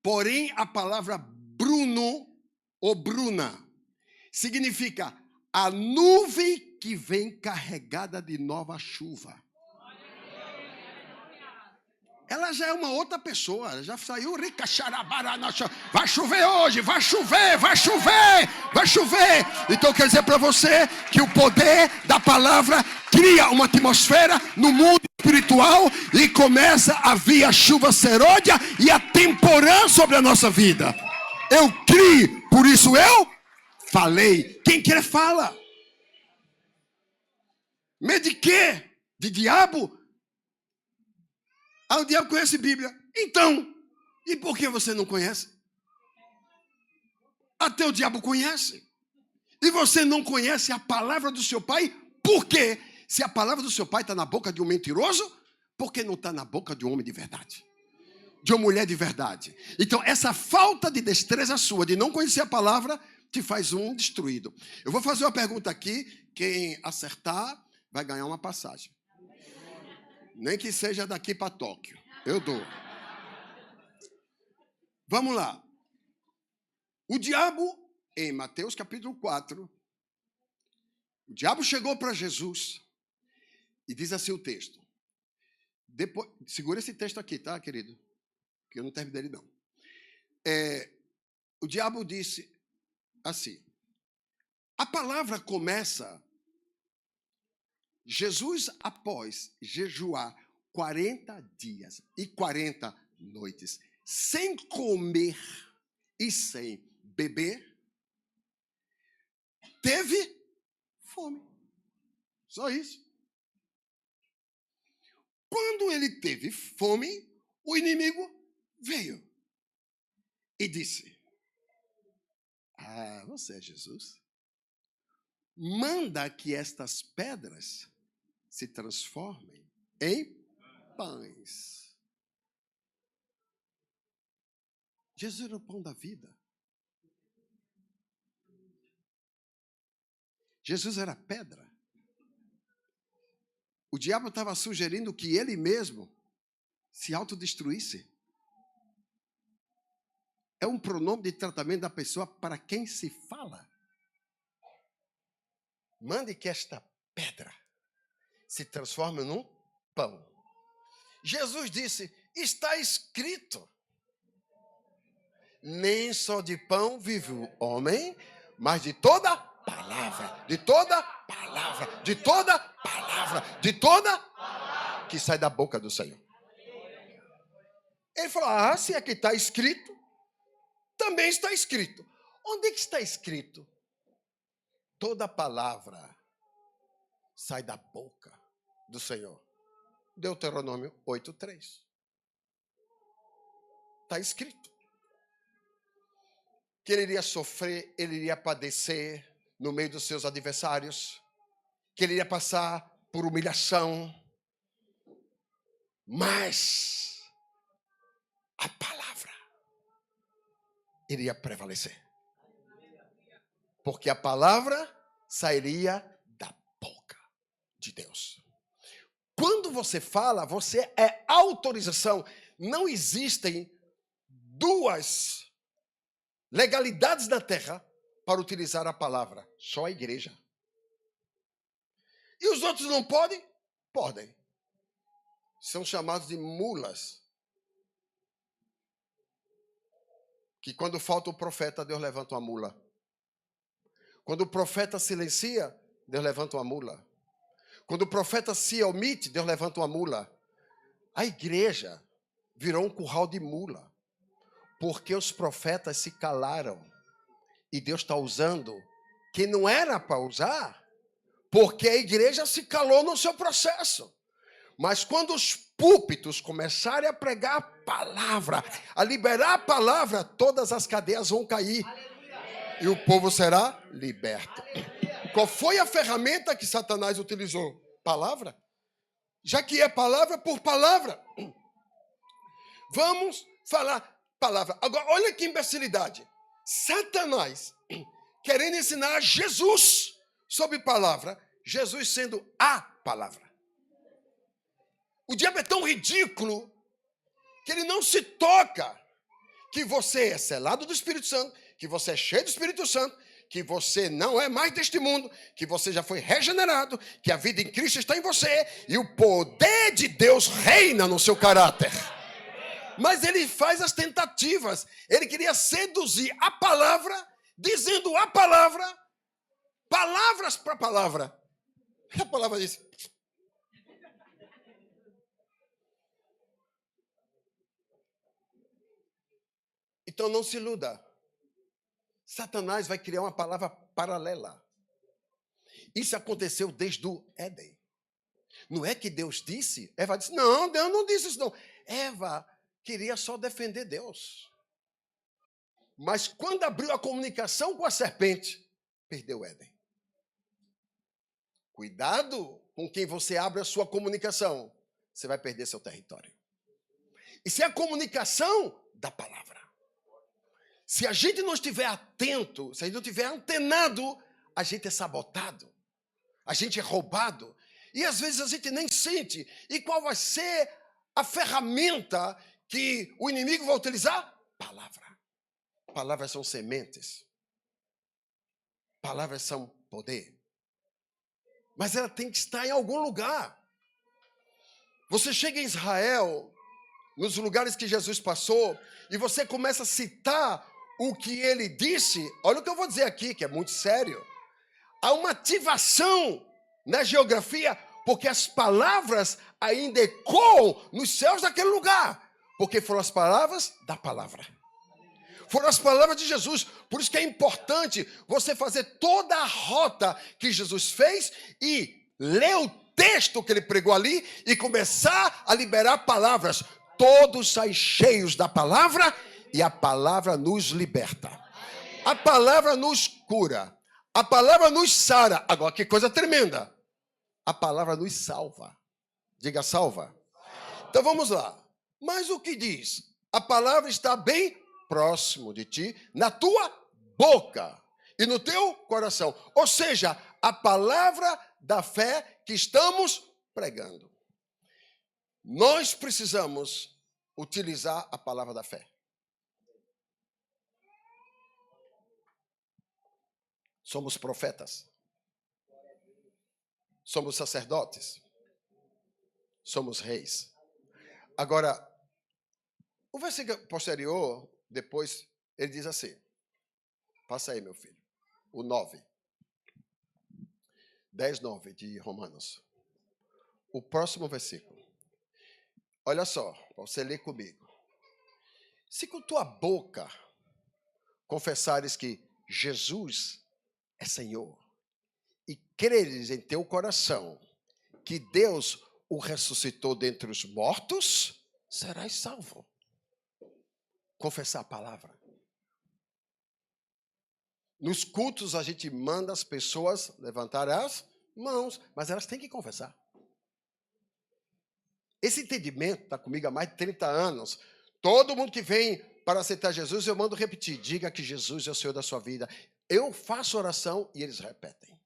Porém, a palavra Bruno ou Bruna significa a nuvem que vem carregada de nova chuva. Ela já é uma outra pessoa, ela já saiu vai chover hoje, vai chover, vai chover, vai chover. Então eu quero dizer para você que o poder da palavra cria uma atmosfera no mundo espiritual e começa a vir a chuva serôdia e a temporã sobre a nossa vida. Eu criei, por isso eu falei. Quem quer fala. Medo de quê? De diabo? O diabo conhece Bíblia. Então, e por que você não conhece? Até o diabo conhece. E você não conhece a palavra do seu pai? Por quê? Se a palavra do seu pai está na boca de um mentiroso, por que não está na boca de um homem de verdade? De uma mulher de verdade. Então, essa falta de destreza sua, de não conhecer a palavra, te faz um destruído. Eu vou fazer uma pergunta aqui. Quem acertar vai ganhar uma passagem. Nem que seja daqui para Tóquio. Eu dou. Vamos lá. O diabo, em Mateus capítulo 4, o diabo chegou para Jesus e diz assim o texto. Depois, segura esse texto aqui, tá, querido? Que eu não terminei dele, não. O diabo disse assim. A palavra começa... Jesus, após jejuar 40 dias e 40 noites, sem comer e sem beber, teve fome. Só isso. Quando ele teve fome, o inimigo veio e disse, você é Jesus? Manda que estas pedras se transformem em pães. Jesus era o pão da vida. Jesus era pedra. O diabo estava sugerindo que ele mesmo se autodestruísse. É um pronome de tratamento da pessoa para quem se fala. Mande que esta pedra se transforme num pão. Jesus disse, está escrito. Nem só de pão vive o homem, mas de toda palavra, de toda palavra, de toda palavra, de toda que sai da boca do Senhor. Ele falou, se aqui está escrito, também está escrito. Onde é que está escrito? Toda palavra sai da boca do Senhor. Deuteronômio 8:3. Está escrito. Que ele iria sofrer, ele iria padecer no meio dos seus adversários, que ele iria passar por humilhação, mas a palavra iria prevalecer. Porque a palavra sairia da boca de Deus. Quando você fala, você é autorização. Não existem duas legalidades na terra para utilizar a palavra. Só a igreja. E os outros não podem? Podem. São chamados de mulas. Que quando falta o profeta, Deus levanta uma mula. Quando o profeta silencia, Deus levanta uma mula. Quando o profeta se omite, Deus levanta uma mula. A igreja virou um curral de mula. Porque os profetas se calaram. E Deus está usando quem não era para usar. Porque a igreja se calou no seu processo. Mas quando os púlpitos começarem a pregar a palavra, a liberar a palavra, todas as cadeias vão cair. E o povo será liberto. Qual foi a ferramenta que Satanás utilizou? Palavra. Já que é palavra por palavra. Vamos falar palavra. Agora, olha que imbecilidade. Satanás querendo ensinar Jesus sobre palavra. Jesus sendo a palavra. O diabo é tão ridículo que ele não se toca que você é selado do Espírito Santo, que você é cheio do Espírito Santo, que você não é mais deste mundo, que você já foi regenerado, que a vida em Cristo está em você e o poder de Deus reina no seu caráter. Mas ele faz as tentativas. Ele queria seduzir a palavra, dizendo a palavra, palavras para palavra. A palavra diz... Então não se iluda. Satanás vai criar uma palavra paralela. Isso aconteceu desde o Éden. Não é que Deus disse? Eva disse, não, Deus não disse isso não. Eva queria só defender Deus. Mas quando abriu a comunicação com a serpente, perdeu o Éden. Cuidado com quem você abre a sua comunicação. Você vai perder seu território. Isso é a comunicação da palavra. Se a gente não estiver atento, se a gente não estiver antenado, a gente é sabotado, a gente é roubado. E às vezes a gente nem sente. E qual vai ser a ferramenta que o inimigo vai utilizar? Palavra. Palavras são sementes. Palavras são poder. Mas ela tem que estar em algum lugar. Você chega em Israel, nos lugares que Jesus passou, e você começa a citar o que ele disse. Olha o que eu vou dizer aqui, que é muito sério. Há uma ativação na geografia, porque as palavras ainda ecoam nos céus daquele lugar. Porque foram as palavras da palavra. Foram as palavras de Jesus. Por isso que é importante você fazer toda a rota que Jesus fez e ler o texto que ele pregou ali e começar a liberar palavras. Todos saem cheios da palavra e a palavra nos liberta. A palavra nos cura. A palavra nos sara. Agora, que coisa tremenda. A palavra nos salva. Diga salva. Então vamos lá. Mas o que diz? A palavra está bem próximo de ti, na tua boca e no teu coração. Ou seja, a palavra da fé que estamos pregando. Nós precisamos utilizar a palavra da fé. Somos profetas. Somos sacerdotes. Somos reis. Agora, o versículo posterior, depois, ele diz assim. Passa aí, meu filho. O 9. 10:9 de Romanos. O próximo versículo. Olha só, você lê comigo. Se com tua boca confessares que Jesus é Senhor e creres em teu coração que Deus o ressuscitou dentre os mortos, serás salvo. Confessar a palavra. Nos cultos a gente manda as pessoas levantar as mãos, mas elas têm que confessar. Esse entendimento está comigo há mais de 30 anos. Todo mundo que vem para aceitar Jesus, eu mando repetir. Diga que Jesus é o Senhor da sua vida. Eu faço oração e eles repetem.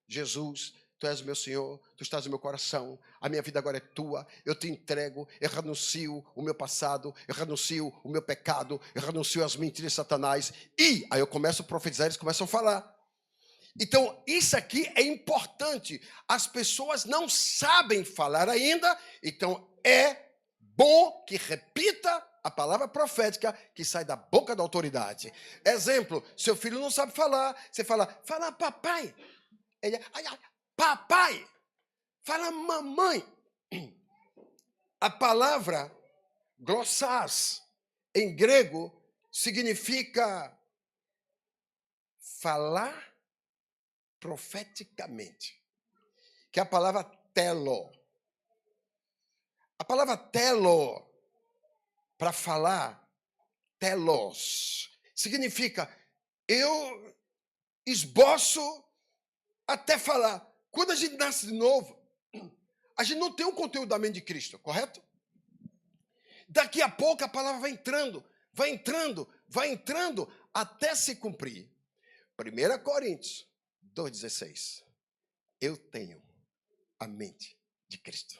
Jesus, tu és o meu Senhor, tu estás no meu coração, a minha vida agora é tua, eu te entrego, eu renuncio o meu passado, eu renuncio o meu pecado, eu renuncio às mentiras de Satanás. E aí eu começo a profetizar, eles começam a falar. Então, isso aqui é importante. As pessoas não sabem falar ainda, então é bom que repita a palavra profética que sai da boca da autoridade. Exemplo, seu filho não sabe falar, você fala papai. Ele, papai. Fala mamãe. A palavra glossas, em grego, significa falar profeticamente, que é a palavra telo. A palavra telo, para falar, telos, significa eu esboço até falar. Quando a gente nasce de novo, a gente não tem o conteúdo da mente de Cristo, correto? Daqui a pouco a palavra vai entrando, até se cumprir. 1 Coríntios 2,16. Eu tenho a mente de Cristo.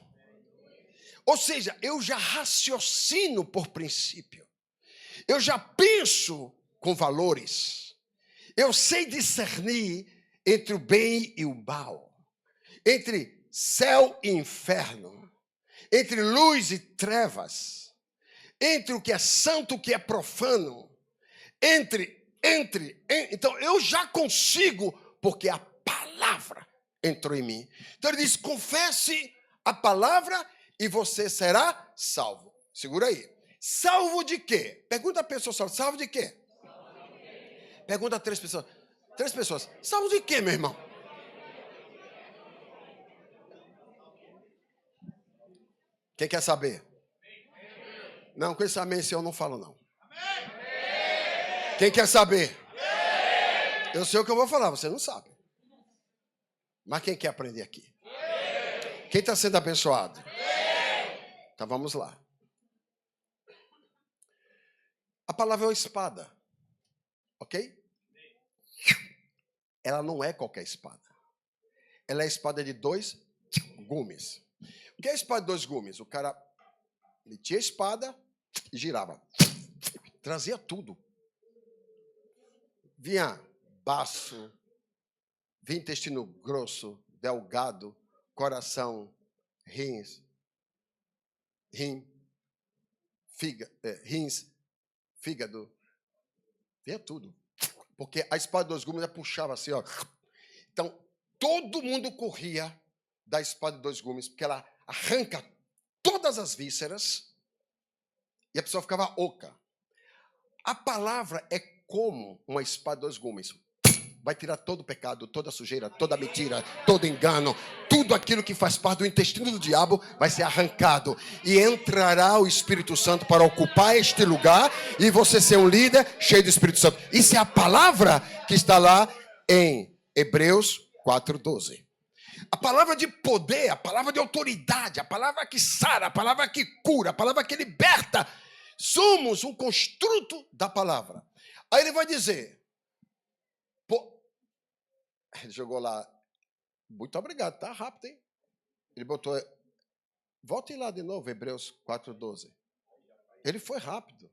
Ou seja, eu já raciocino por princípio. Eu já penso com valores. Eu sei discernir entre o bem e o mal. Entre céu e inferno. Entre luz e trevas. Entre o que é santo e o que é profano. Então, eu já consigo, porque a palavra entrou em mim. Então, ele diz, confesse a palavra e você será salvo. Segura aí. Salvo de quê? Pergunta a pessoa, salvo de quê? Pergunta a 3 pessoas. 3 pessoas. Salvo de quê, meu irmão? Quem quer saber? Não, com esse amém eu não falo, não. Quem quer saber? Eu sei o que eu vou falar, você não sabe. Mas quem quer aprender aqui? Quem está sendo abençoado? Então vamos lá. A palavra é uma espada. Ok? Ela não é qualquer espada. Ela é a espada de 2 gumes. O que é a espada de 2 gumes? O cara metia a espada e girava. Trazia tudo. Vinha baço, vinha intestino grosso, delgado, coração, rins, fígado. Vinha tudo. Porque a espada de 2 gumes puxava assim, ó. Então, todo mundo corria da espada de 2 gumes, porque ela arranca todas as vísceras e a pessoa ficava oca. A palavra é como uma espada de 2 gumes. Vai tirar todo o pecado, toda a sujeira, toda a mentira, todo engano, tudo aquilo que faz parte do intestino do diabo vai ser arrancado. E entrará o Espírito Santo para ocupar este lugar e você ser um líder cheio do Espírito Santo. Isso é a palavra que está lá em Hebreus 4:12. A palavra de poder, a palavra de autoridade, a palavra que sara, a palavra que cura, a palavra que liberta. Somos um construto da palavra. Aí ele vai dizer... Ele jogou lá. Muito obrigado, tá rápido, hein? Ele botou. Volte lá de novo, Hebreus 4:12. Ele foi rápido.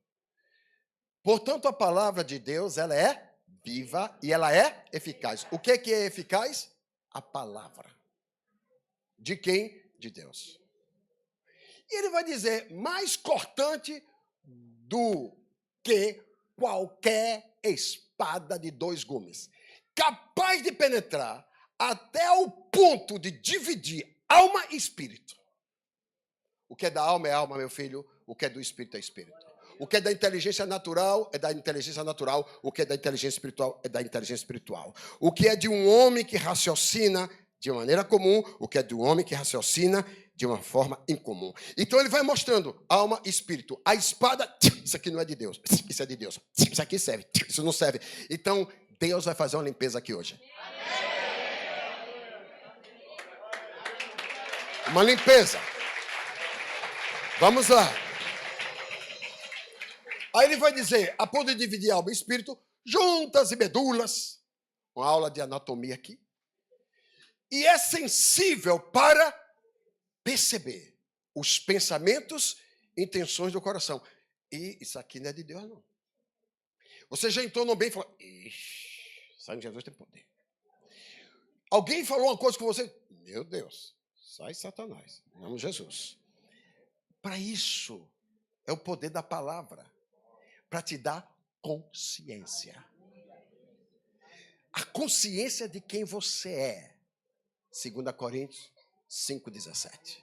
Portanto, a palavra de Deus, ela é viva e ela é eficaz. O que é eficaz? A palavra. De quem? De Deus. E ele vai dizer, mais cortante do que qualquer espada de 2 gumes, capaz de penetrar até o ponto de dividir alma e espírito. O que é da alma é alma, meu filho. O que é do espírito é espírito. O que é da inteligência natural é da inteligência natural. O que é da inteligência espiritual é da inteligência espiritual. O que é de um homem que raciocina de maneira comum, o que é de um homem que raciocina de uma forma incomum. Então ele vai mostrando alma e espírito. A espada, isso aqui não é de Deus. Isso é de Deus. Isso aqui serve. Isso não serve. Então Deus vai fazer uma limpeza aqui hoje. Uma limpeza. Vamos lá. Aí ele vai dizer, a ponto de dividir alma e espírito, juntas e medulas, uma aula de anatomia aqui, e é sensível para perceber os pensamentos e intenções do coração. E isso aqui não é de Deus, não. Você já entrou no bem e falou, sangue de Jesus tem poder. Alguém falou uma coisa com você, meu Deus, sai Satanás, em nome de Jesus. Para isso, é o poder da palavra. Para te dar consciência. A consciência de quem você é. 2 Coríntios 5,17.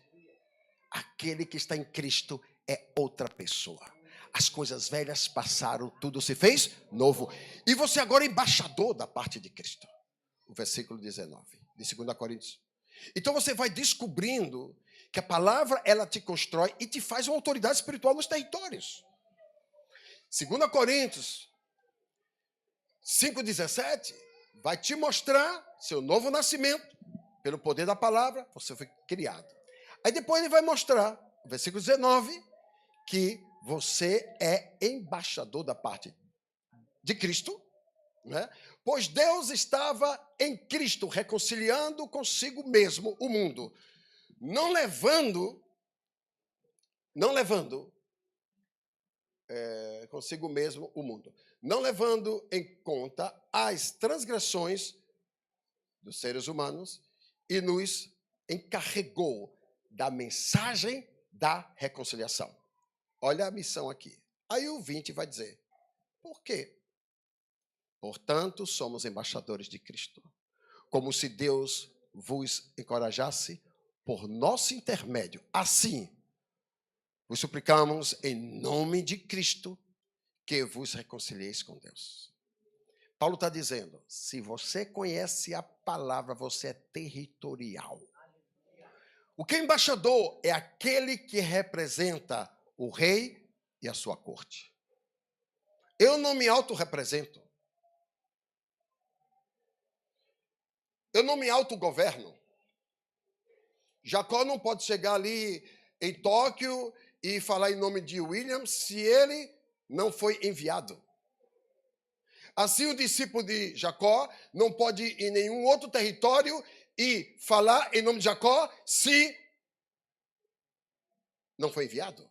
Aquele que está em Cristo é outra pessoa. As coisas velhas passaram, tudo se fez novo. E você agora é embaixador da parte de Cristo. O versículo 19 de 2 Coríntios. Então você vai descobrindo que a palavra, ela te constrói e te faz uma autoridade espiritual nos territórios. 2 Coríntios 5,17 vai te mostrar seu novo nascimento, pelo poder da palavra, você foi criado. Aí depois ele vai mostrar, no versículo 19, que você é embaixador da parte de Cristo, né? Pois Deus estava em Cristo, reconciliando consigo mesmo o mundo, não levando consigo mesmo o mundo, não levando em conta as transgressões dos seres humanos e nos encarregou da mensagem da reconciliação. Olha a missão aqui. Aí o 20 vai dizer, por quê? Portanto, somos embaixadores de Cristo, como se Deus vos encorajasse por nosso intermédio. Assim, vos suplicamos em nome de Cristo que vos reconcilieis com Deus. Paulo está dizendo, se você conhece a palavra, você é territorial. O que é embaixador é aquele que representa o rei e a sua corte. Eu não me autorrepresento. Eu não me autogoverno. Jacó não pode chegar ali em Tóquio e falar em nome de William se ele não foi enviado. Assim, o discípulo de Jacó não pode ir em nenhum outro território e falar em nome de Jacó se não foi enviado.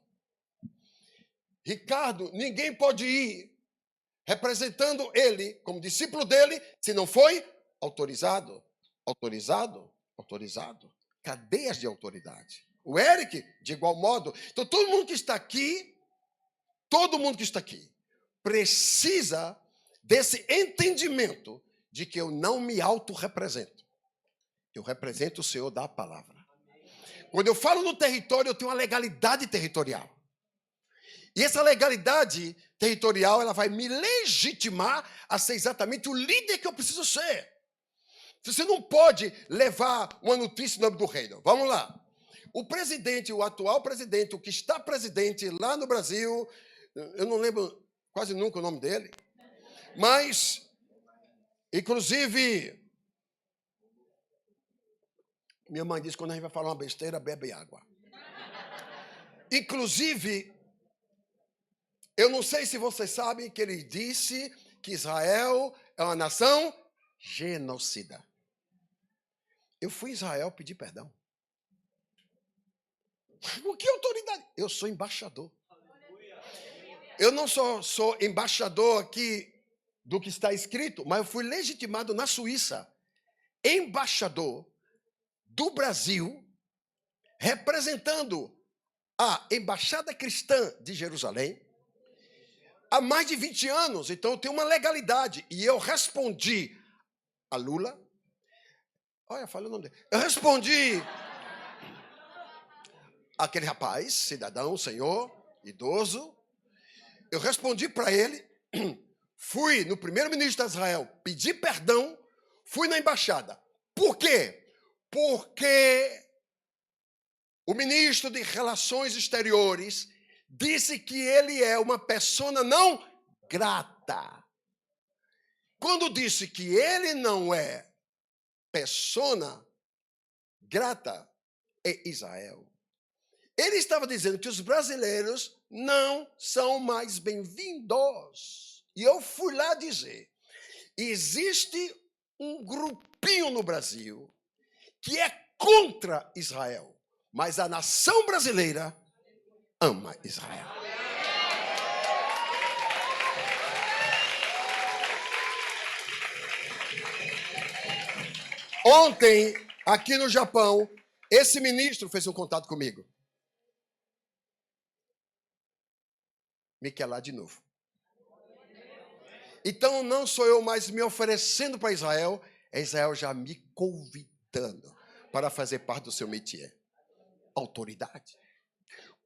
Ricardo, ninguém pode ir representando ele como discípulo dele se não foi autorizado. Autorizado. Cadeias de autoridade. O Eric, de igual modo. Então, todo mundo que está aqui, precisa desse entendimento de que eu não me autorrepresento. Eu represento o Senhor da palavra. Quando eu falo no território, eu tenho uma legalidade territorial. E essa legalidade territorial, ela vai me legitimar a ser exatamente o líder que eu preciso ser. Você não pode levar uma notícia em nome do reino. Vamos lá. O presidente, o atual presidente, o que está presidente lá no Brasil, eu não lembro quase nunca o nome dele, mas, inclusive, minha mãe diz que quando a gente vai falar uma besteira, bebe água. Inclusive, eu não sei se vocês sabem que ele disse que Israel é uma nação genocida. Eu fui em Israel pedir perdão. Com que autoridade? Eu sou embaixador. Eu não sou embaixador aqui do que está escrito, mas eu fui legitimado na Suíça, embaixador do Brasil, representando a Embaixada Cristã de Jerusalém, há mais de 20 anos. Então eu tenho uma legalidade. E eu respondi a Lula. Olha, falei o nome dele. Eu respondi àquele rapaz, cidadão, senhor, idoso. Eu respondi para ele. Fui no primeiro-ministro de Israel pedir perdão. Fui na embaixada. Por quê? Porque o ministro de Relações Exteriores disse que ele é uma pessoa não grata. Quando disse que ele não é pessoa grata, é Israel. Ele estava dizendo que os brasileiros não são mais bem-vindos. E eu fui lá dizer, existe um grupinho no Brasil que é contra Israel. Mas a nação brasileira ama Israel. Ontem, aqui no Japão, esse ministro fez um contato comigo. Me quer lá de novo. Então, não sou eu mais me oferecendo para Israel, é Israel já me convidando para fazer parte do seu métier. Autoridade.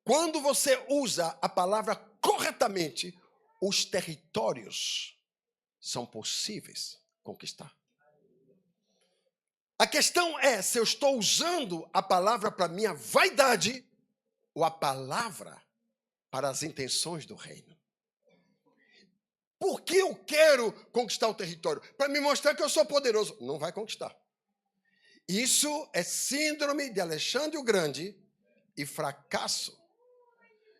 Quando você usa a palavra corretamente, os territórios são possíveis conquistar. A questão é se eu estou usando a palavra para minha vaidade ou a palavra para as intenções do reino. Por que eu quero conquistar o território? Para me mostrar que eu sou poderoso. Não vai conquistar. Isso é síndrome de Alexandre o Grande e fracasso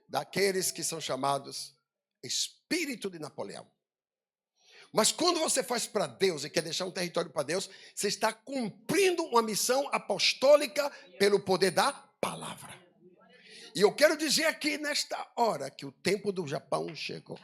daqueles que são chamados espírito de Napoleão. Mas quando você faz para Deus e quer deixar um território para Deus, você está cumprindo uma missão apostólica pelo poder da palavra. E eu quero dizer aqui nesta hora que o tempo do Japão chegou.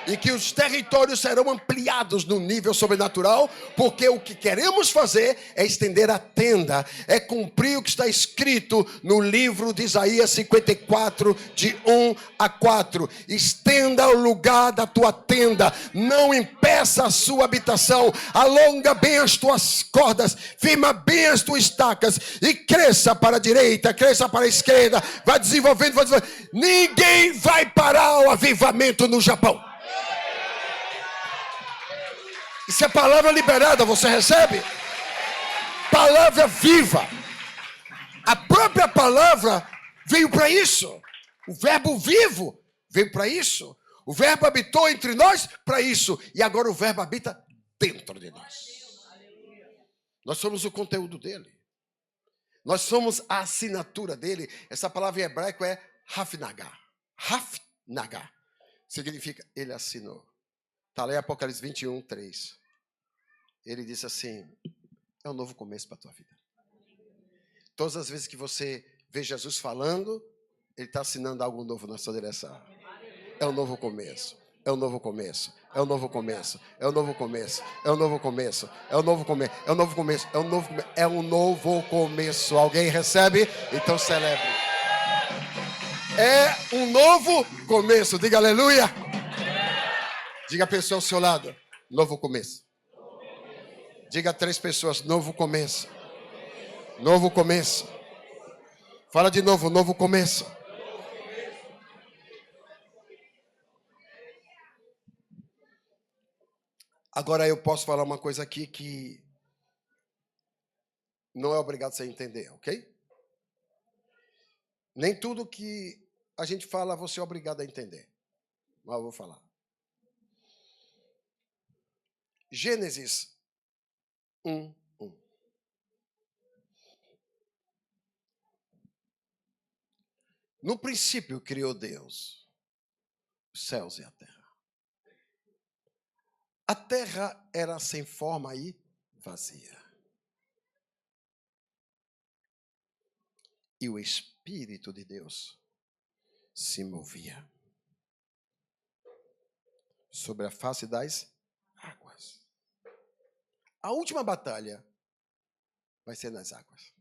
E que os territórios serão ampliados no nível sobrenatural, porque o que queremos fazer é estender a tenda, é cumprir o que está escrito no livro de Isaías 54, de 1 a 4. Estenda o lugar da tua tenda, não impeça a sua habitação, alonga bem as tuas cordas, firma bem as tuas estacas e cresça para a direita, cresça para a esquerda, vai desenvolvendo, vai desenvolvendo. Ninguém vai parar o avivamento no Japão. Isso é palavra liberada, você recebe? Palavra viva. A própria palavra veio para isso. O verbo vivo veio para isso. O verbo habitou entre nós para isso. E agora o verbo habita dentro de nós. Nós somos o conteúdo dele. Nós somos a assinatura dele. Essa palavra em hebraico é Hafnagá. Hafnagá. Significa ele assinou. Está lá em Apocalipse 21, 3. Ele disse assim, é um novo começo para a tua vida. Todas as vezes que você vê Jesus falando, ele está assinando algo novo na sua direção. É um novo começo. É um novo começo. É um novo começo. É um novo começo. É um novo começo. É um novo começo. É um novo começo. É um novo começo. É um novo começo. Alguém recebe? Então celebre. É um novo começo. Diga aleluia. Diga a pessoa ao seu lado. Novo começo. Diga a 3 pessoas. Novo começo. Novo começo. Fala de novo. Novo começo. Agora eu posso falar uma coisa aqui que não é obrigado você a entender, ok? Nem tudo que a gente fala você é obrigado a entender. Mas eu vou falar. Gênesis 1, 1. No princípio criou Deus os céus e a terra. A terra era sem forma e vazia. E o Espírito de Deus se movia sobre a face das águas. A última batalha vai ser nas águas.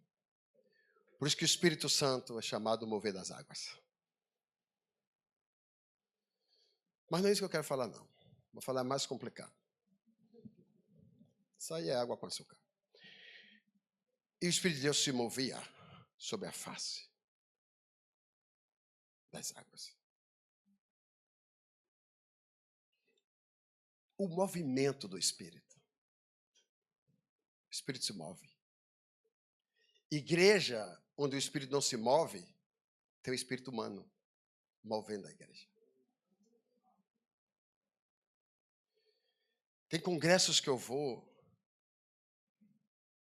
Por isso que o Espírito Santo é chamado mover das águas. Mas não é isso que eu quero falar, não. Vou falar mais complicado. Isso aí é água com açúcar. E o Espírito de Deus se movia sobre a face das águas. O movimento do Espírito. O Espírito se move. Igreja onde o Espírito não se move, tem o Espírito humano movendo a igreja. Tem congressos que eu vou,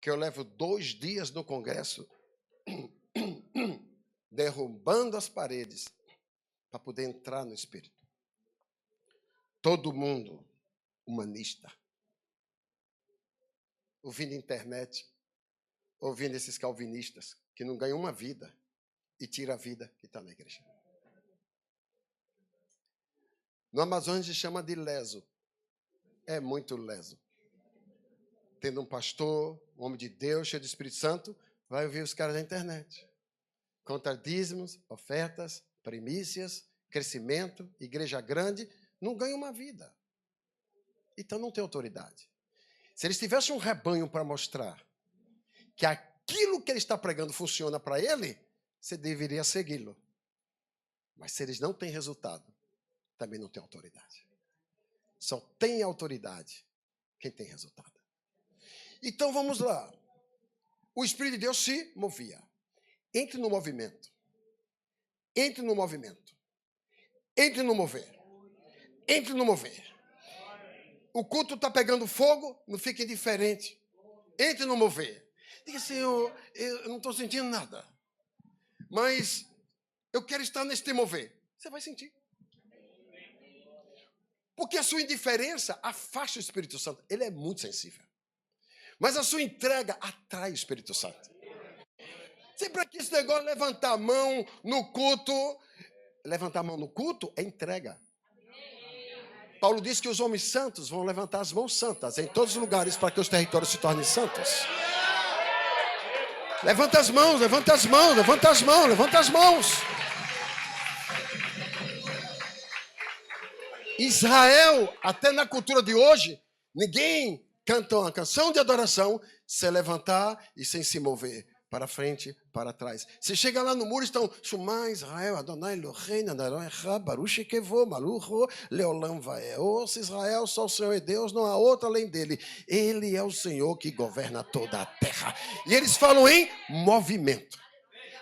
que eu levo 2 dias no congresso, derrubando as paredes, para poder entrar no Espírito. Todo mundo humanista, ouvindo internet, ouvindo esses calvinistas, que não ganham uma vida e tira a vida que está na igreja. No Amazonas se chama de leso. É muito leso. Tendo um pastor, um homem de Deus, cheio do Espírito Santo, vai ouvir os caras da internet. Contra dízimos, ofertas, primícias, crescimento, igreja grande, não ganha uma vida. Então não tem autoridade. Se eles tivessem um rebanho para mostrar que aquilo que ele está pregando funciona para ele, você deveria segui-lo. Mas se eles não têm resultado, também não tem autoridade. Só tem autoridade quem tem resultado. Então vamos lá. O Espírito de Deus se movia. Entre no movimento. Entre no movimento. Entre no mover. Entre no mover. O culto está pegando fogo, não fique indiferente. Entre no mover. Diga, Senhor, eu não estou sentindo nada. Mas eu quero estar neste mover. Você vai sentir. Porque a sua indiferença afasta o Espírito Santo. Ele é muito sensível. Mas a sua entrega atrai o Espírito Santo. Sempre aqui esse negócio de levantar a mão no culto. Levantar a mão no culto é entrega. Paulo diz que os homens santos vão levantar as mãos santas em todos os lugares para que os territórios se tornem santos. Levanta as mãos, levanta as mãos, levanta as mãos, levanta as mãos. Israel, até na cultura de hoje, ninguém canta uma canção de adoração sem levantar e sem se mover para frente, para trás. Você chega lá no muro, estão Shema Israel, Adonai Eloheinu, Adonai Echad, Baruch Kevo, Malucho, Leolam Vae. Ouça Israel, só o Senhor é Deus, não há outro além dele. Ele é o Senhor que governa toda a terra. E eles falam em movimento.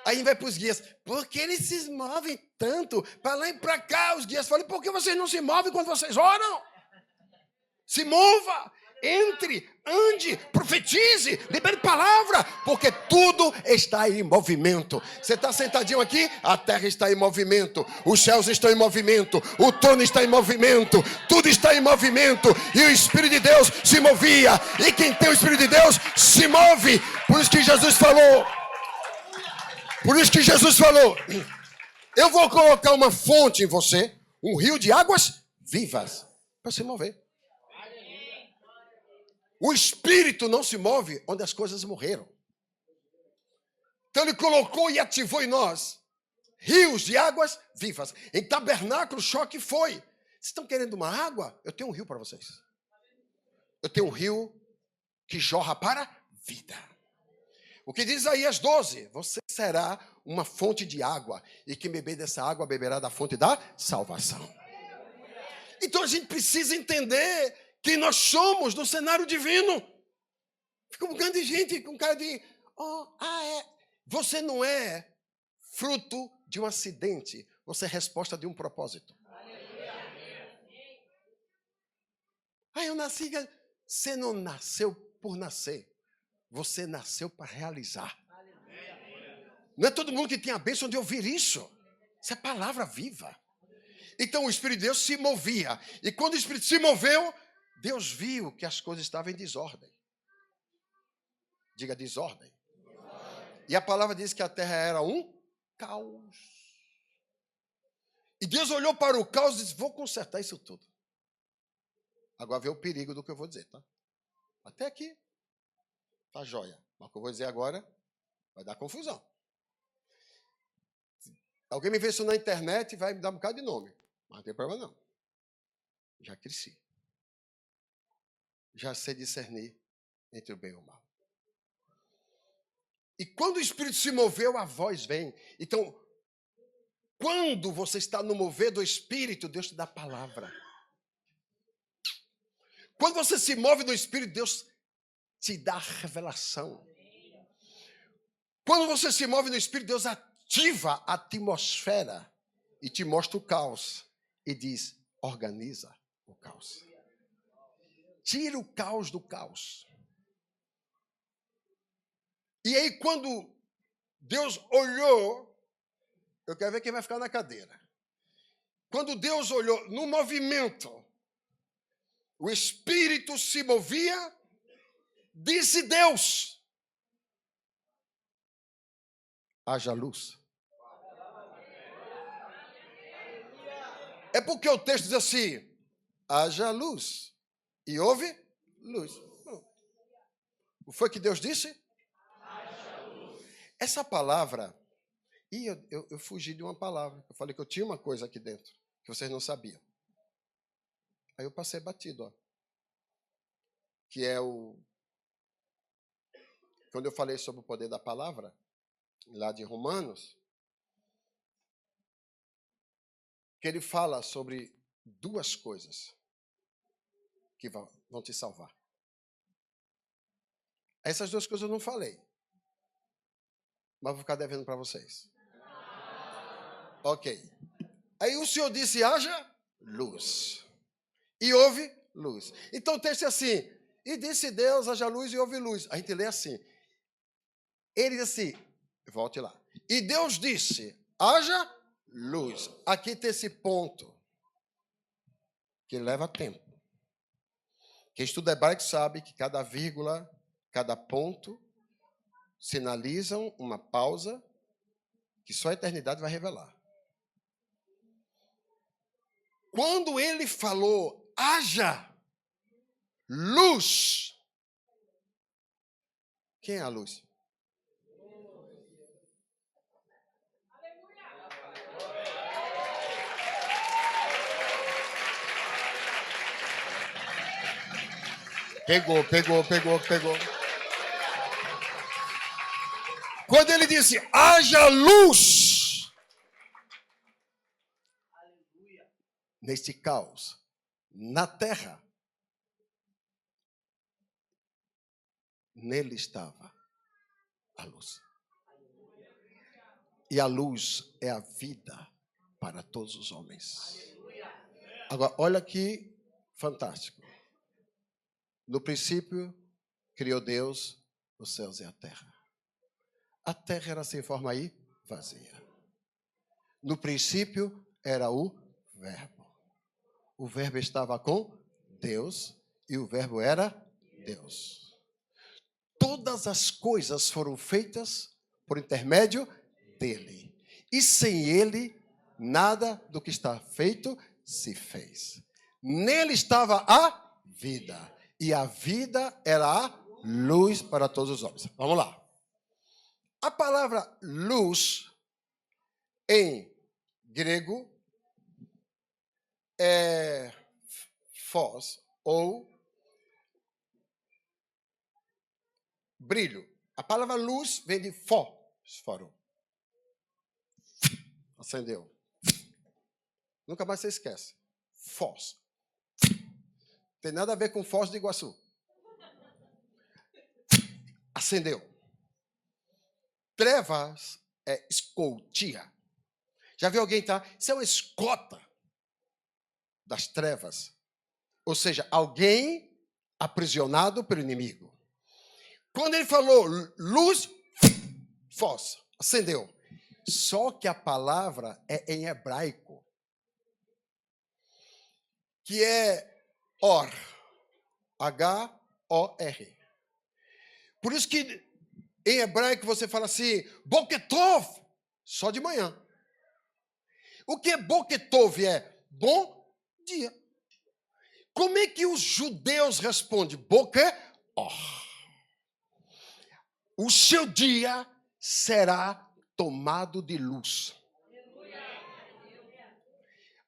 Aí vai para os guias, por que eles se movem tanto para lá e para cá? Os guias falam, por que vocês não se movem quando vocês oram? Se mova, entre, ande, profetize, libere palavra, porque tudo está em movimento. Você está sentadinho aqui, a terra está em movimento, os céus estão em movimento, o trono está em movimento, tudo está em movimento, e o Espírito de Deus se movia, e quem tem o Espírito de Deus se move. Por isso que Jesus falou, eu vou colocar uma fonte em você, um rio de águas vivas, para se mover. O Espírito não se move onde as coisas morreram. Então ele colocou e ativou em nós rios de águas vivas. Em tabernáculo, choque foi. Vocês estão querendo uma água? Eu tenho um rio para vocês. Eu tenho um rio que jorra para vida. O que diz Isaías 12? Você será uma fonte de água, e quem beber dessa água beberá da fonte da salvação. Então a gente precisa entender que nós somos no cenário divino. Fica um bocado de gente com cara de... Você não é fruto de um acidente. Você é resposta de um propósito. Eu nasci... Você não nasceu por nascer. Você nasceu para realizar. Não é todo mundo que tem a bênção de ouvir isso. Isso é palavra viva. Então o Espírito de Deus se movia. E quando o Espírito se moveu, Deus viu que as coisas estavam em desordem. Diga desordem. E a palavra diz que a terra era um caos. E Deus olhou para o caos e disse, vou consertar isso tudo. Agora vê o perigo do que eu vou dizer, tá? Até aqui, tá jóia. Mas o que eu vou dizer agora vai dar confusão. Alguém me vê isso na internet e vai me dar um bocado de nome. Mas não tem problema não. Já cresci. Já sei discernir entre o bem e o mal. E quando o Espírito se moveu, a voz vem. Então, quando você está no mover do Espírito, Deus te dá a palavra. Quando você se move no Espírito, Deus te dá a revelação. Quando você se move no Espírito, Deus ativa a atmosfera e te mostra o caos. E diz, organiza o caos. Tira o caos do caos. E aí, quando Deus olhou, eu quero ver quem vai ficar na cadeira. Quando Deus olhou no movimento, o Espírito se movia, disse Deus, haja luz. É porque o texto diz assim, haja luz. E houve luz. O que foi que Deus disse? Essa palavra, e eu fugi de uma palavra. Eu falei que eu tinha uma coisa aqui dentro, que vocês não sabiam. Aí eu passei batido, ó. Que é o... Quando eu falei sobre o poder da palavra, lá de Romanos, que ele fala sobre duas coisas que vão te salvar. Essas duas coisas eu não falei. Mas vou ficar devendo para vocês. Ok. Aí o Senhor disse, haja luz. E houve luz. Então o texto é assim, e disse Deus, haja luz e houve luz. A gente lê assim. Ele diz assim, volte lá. E Deus disse, haja luz. Aqui tem esse ponto que leva tempo. Quem estuda hebraico sabe que cada vírgula, cada ponto sinalizam uma pausa que só a eternidade vai revelar. Quando ele falou, haja luz. Quem é a luz? Pegou. Quando ele disse, haja luz. Neste caos, na terra, nele estava a luz. E a luz é a vida para todos os homens. Agora, olha que fantástico. No princípio, criou Deus os céus e a terra. A terra era sem forma e vazia. No princípio, era o Verbo. O Verbo estava com Deus e o Verbo era Deus. Todas as coisas foram feitas por intermédio dele. E sem ele, nada do que está feito se fez. Nele estava a vida. E a vida era a luz para todos os homens. Vamos lá. A palavra luz, em grego, é fós ou brilho. A palavra luz vem de fósforo. Acendeu. Nunca mais você esquece. Fós. Tem nada a ver com Foz do Iguaçu. Acendeu. Trevas é escoltia. Já viu alguém tá? Isso é uma escota das trevas. Ou seja, alguém aprisionado pelo inimigo. Quando ele falou luz, fós, acendeu. Só que a palavra é em hebraico, que é or, H-O-R. Por isso que Em hebraico você fala assim, Boketov, só de manhã. O que é Boketov? É bom dia. Como é que os judeus respondem? Boker, o seu dia será tomado de luz.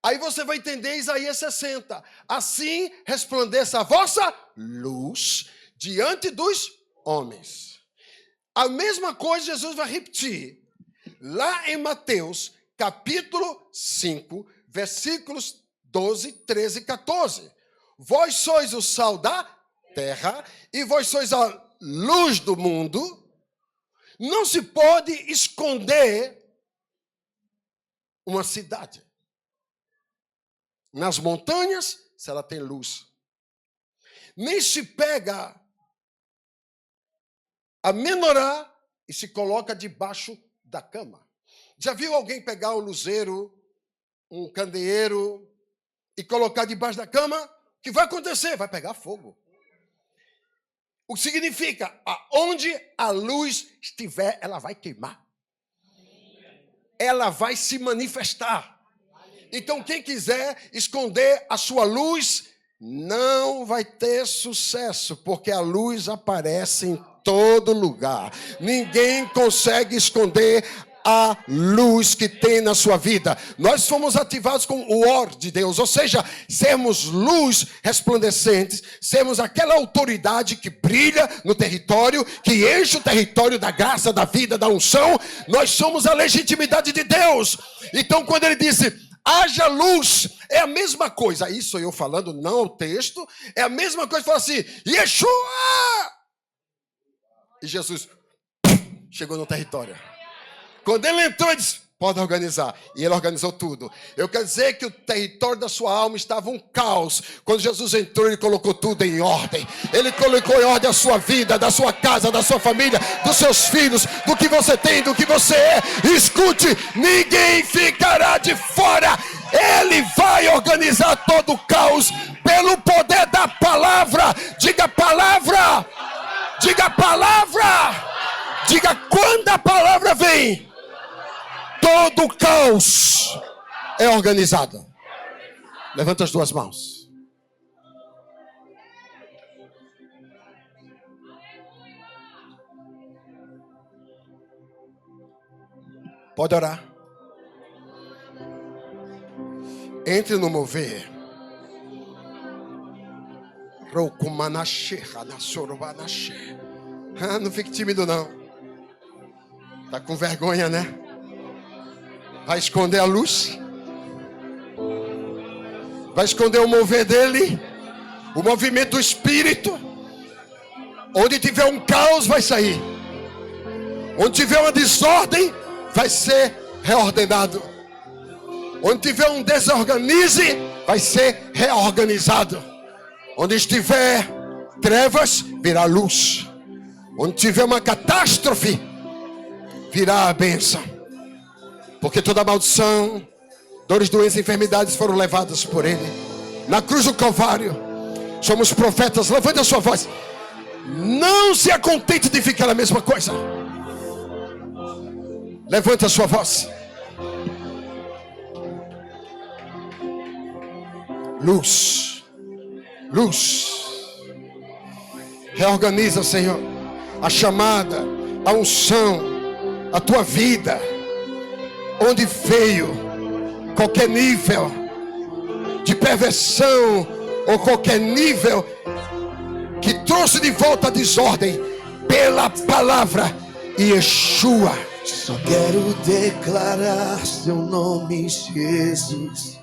Aí você vai entender Isaías 60. Assim resplandeça a vossa luz diante dos homens. A mesma coisa Jesus vai repetir. Lá em Mateus, capítulo 5, versículos 12, 13 e 14. Vós sois o sal da terra e vós sois a luz do mundo. Não se pode esconder uma cidade. Nas montanhas, se ela tem luz. Nem se pega a menorá e se coloca debaixo da cama. Já viu alguém pegar um luzeiro, um candeeiro e colocar debaixo da cama? O que vai acontecer? Vai pegar fogo. O que significa? Aonde a luz estiver, ela vai queimar. Ela vai se manifestar. Então, quem quiser esconder a sua luz, não vai ter sucesso, porque a luz aparece em todo lugar. Ninguém consegue esconder a luz que tem na sua vida. Nós fomos ativados com o or de Deus, ou seja, sermos luz resplandecentes, sermos aquela autoridade que brilha no território, que enche o território da graça, da vida, da unção. Nós somos a legitimidade de Deus. Então, quando ele disse haja luz, é a mesma coisa. Isso eu falando, não o texto. É a mesma coisa que fala assim, Yeshua! E Jesus chegou no território. Quando ele entrou, ele disse, pode organizar. E ele organizou tudo. Eu quero dizer que o território da sua alma estava um caos. Quando Jesus entrou, ele colocou tudo em ordem. Ele colocou em ordem a sua vida, da sua casa, da sua família, dos seus filhos, do que você tem, do que você é. Escute, ninguém ficará de fora. Ele vai organizar todo o caos pelo poder da palavra. Diga palavra. Diga palavra. Diga quando a palavra vem. Todo o caos é organizado. Levanta as duas mãos. Pode orar. Entre no mover. Não fique tímido não. Tá com vergonha, né? Vai esconder a luz? Vai esconder o mover dele? O movimento do Espírito? Onde tiver um caos, vai sair. Onde tiver uma desordem, vai ser reordenado. Onde tiver um desorganize, vai ser reorganizado. Onde estiver trevas, virá luz. Onde tiver uma catástrofe, virá a bênção. Porque toda maldição, dores, doenças e enfermidades foram levadas por ele. Na cruz do Calvário, somos profetas. Levante a sua voz. Não se acontente de ficar a mesma coisa. Levante a sua voz. Luz. Luz. Reorganiza, Senhor, a chamada, a unção, a tua vida. Onde veio qualquer nível de perversão ou qualquer nível que trouxe de volta a desordem, pela palavra Yeshua. Só quero declarar seu nome, Jesus.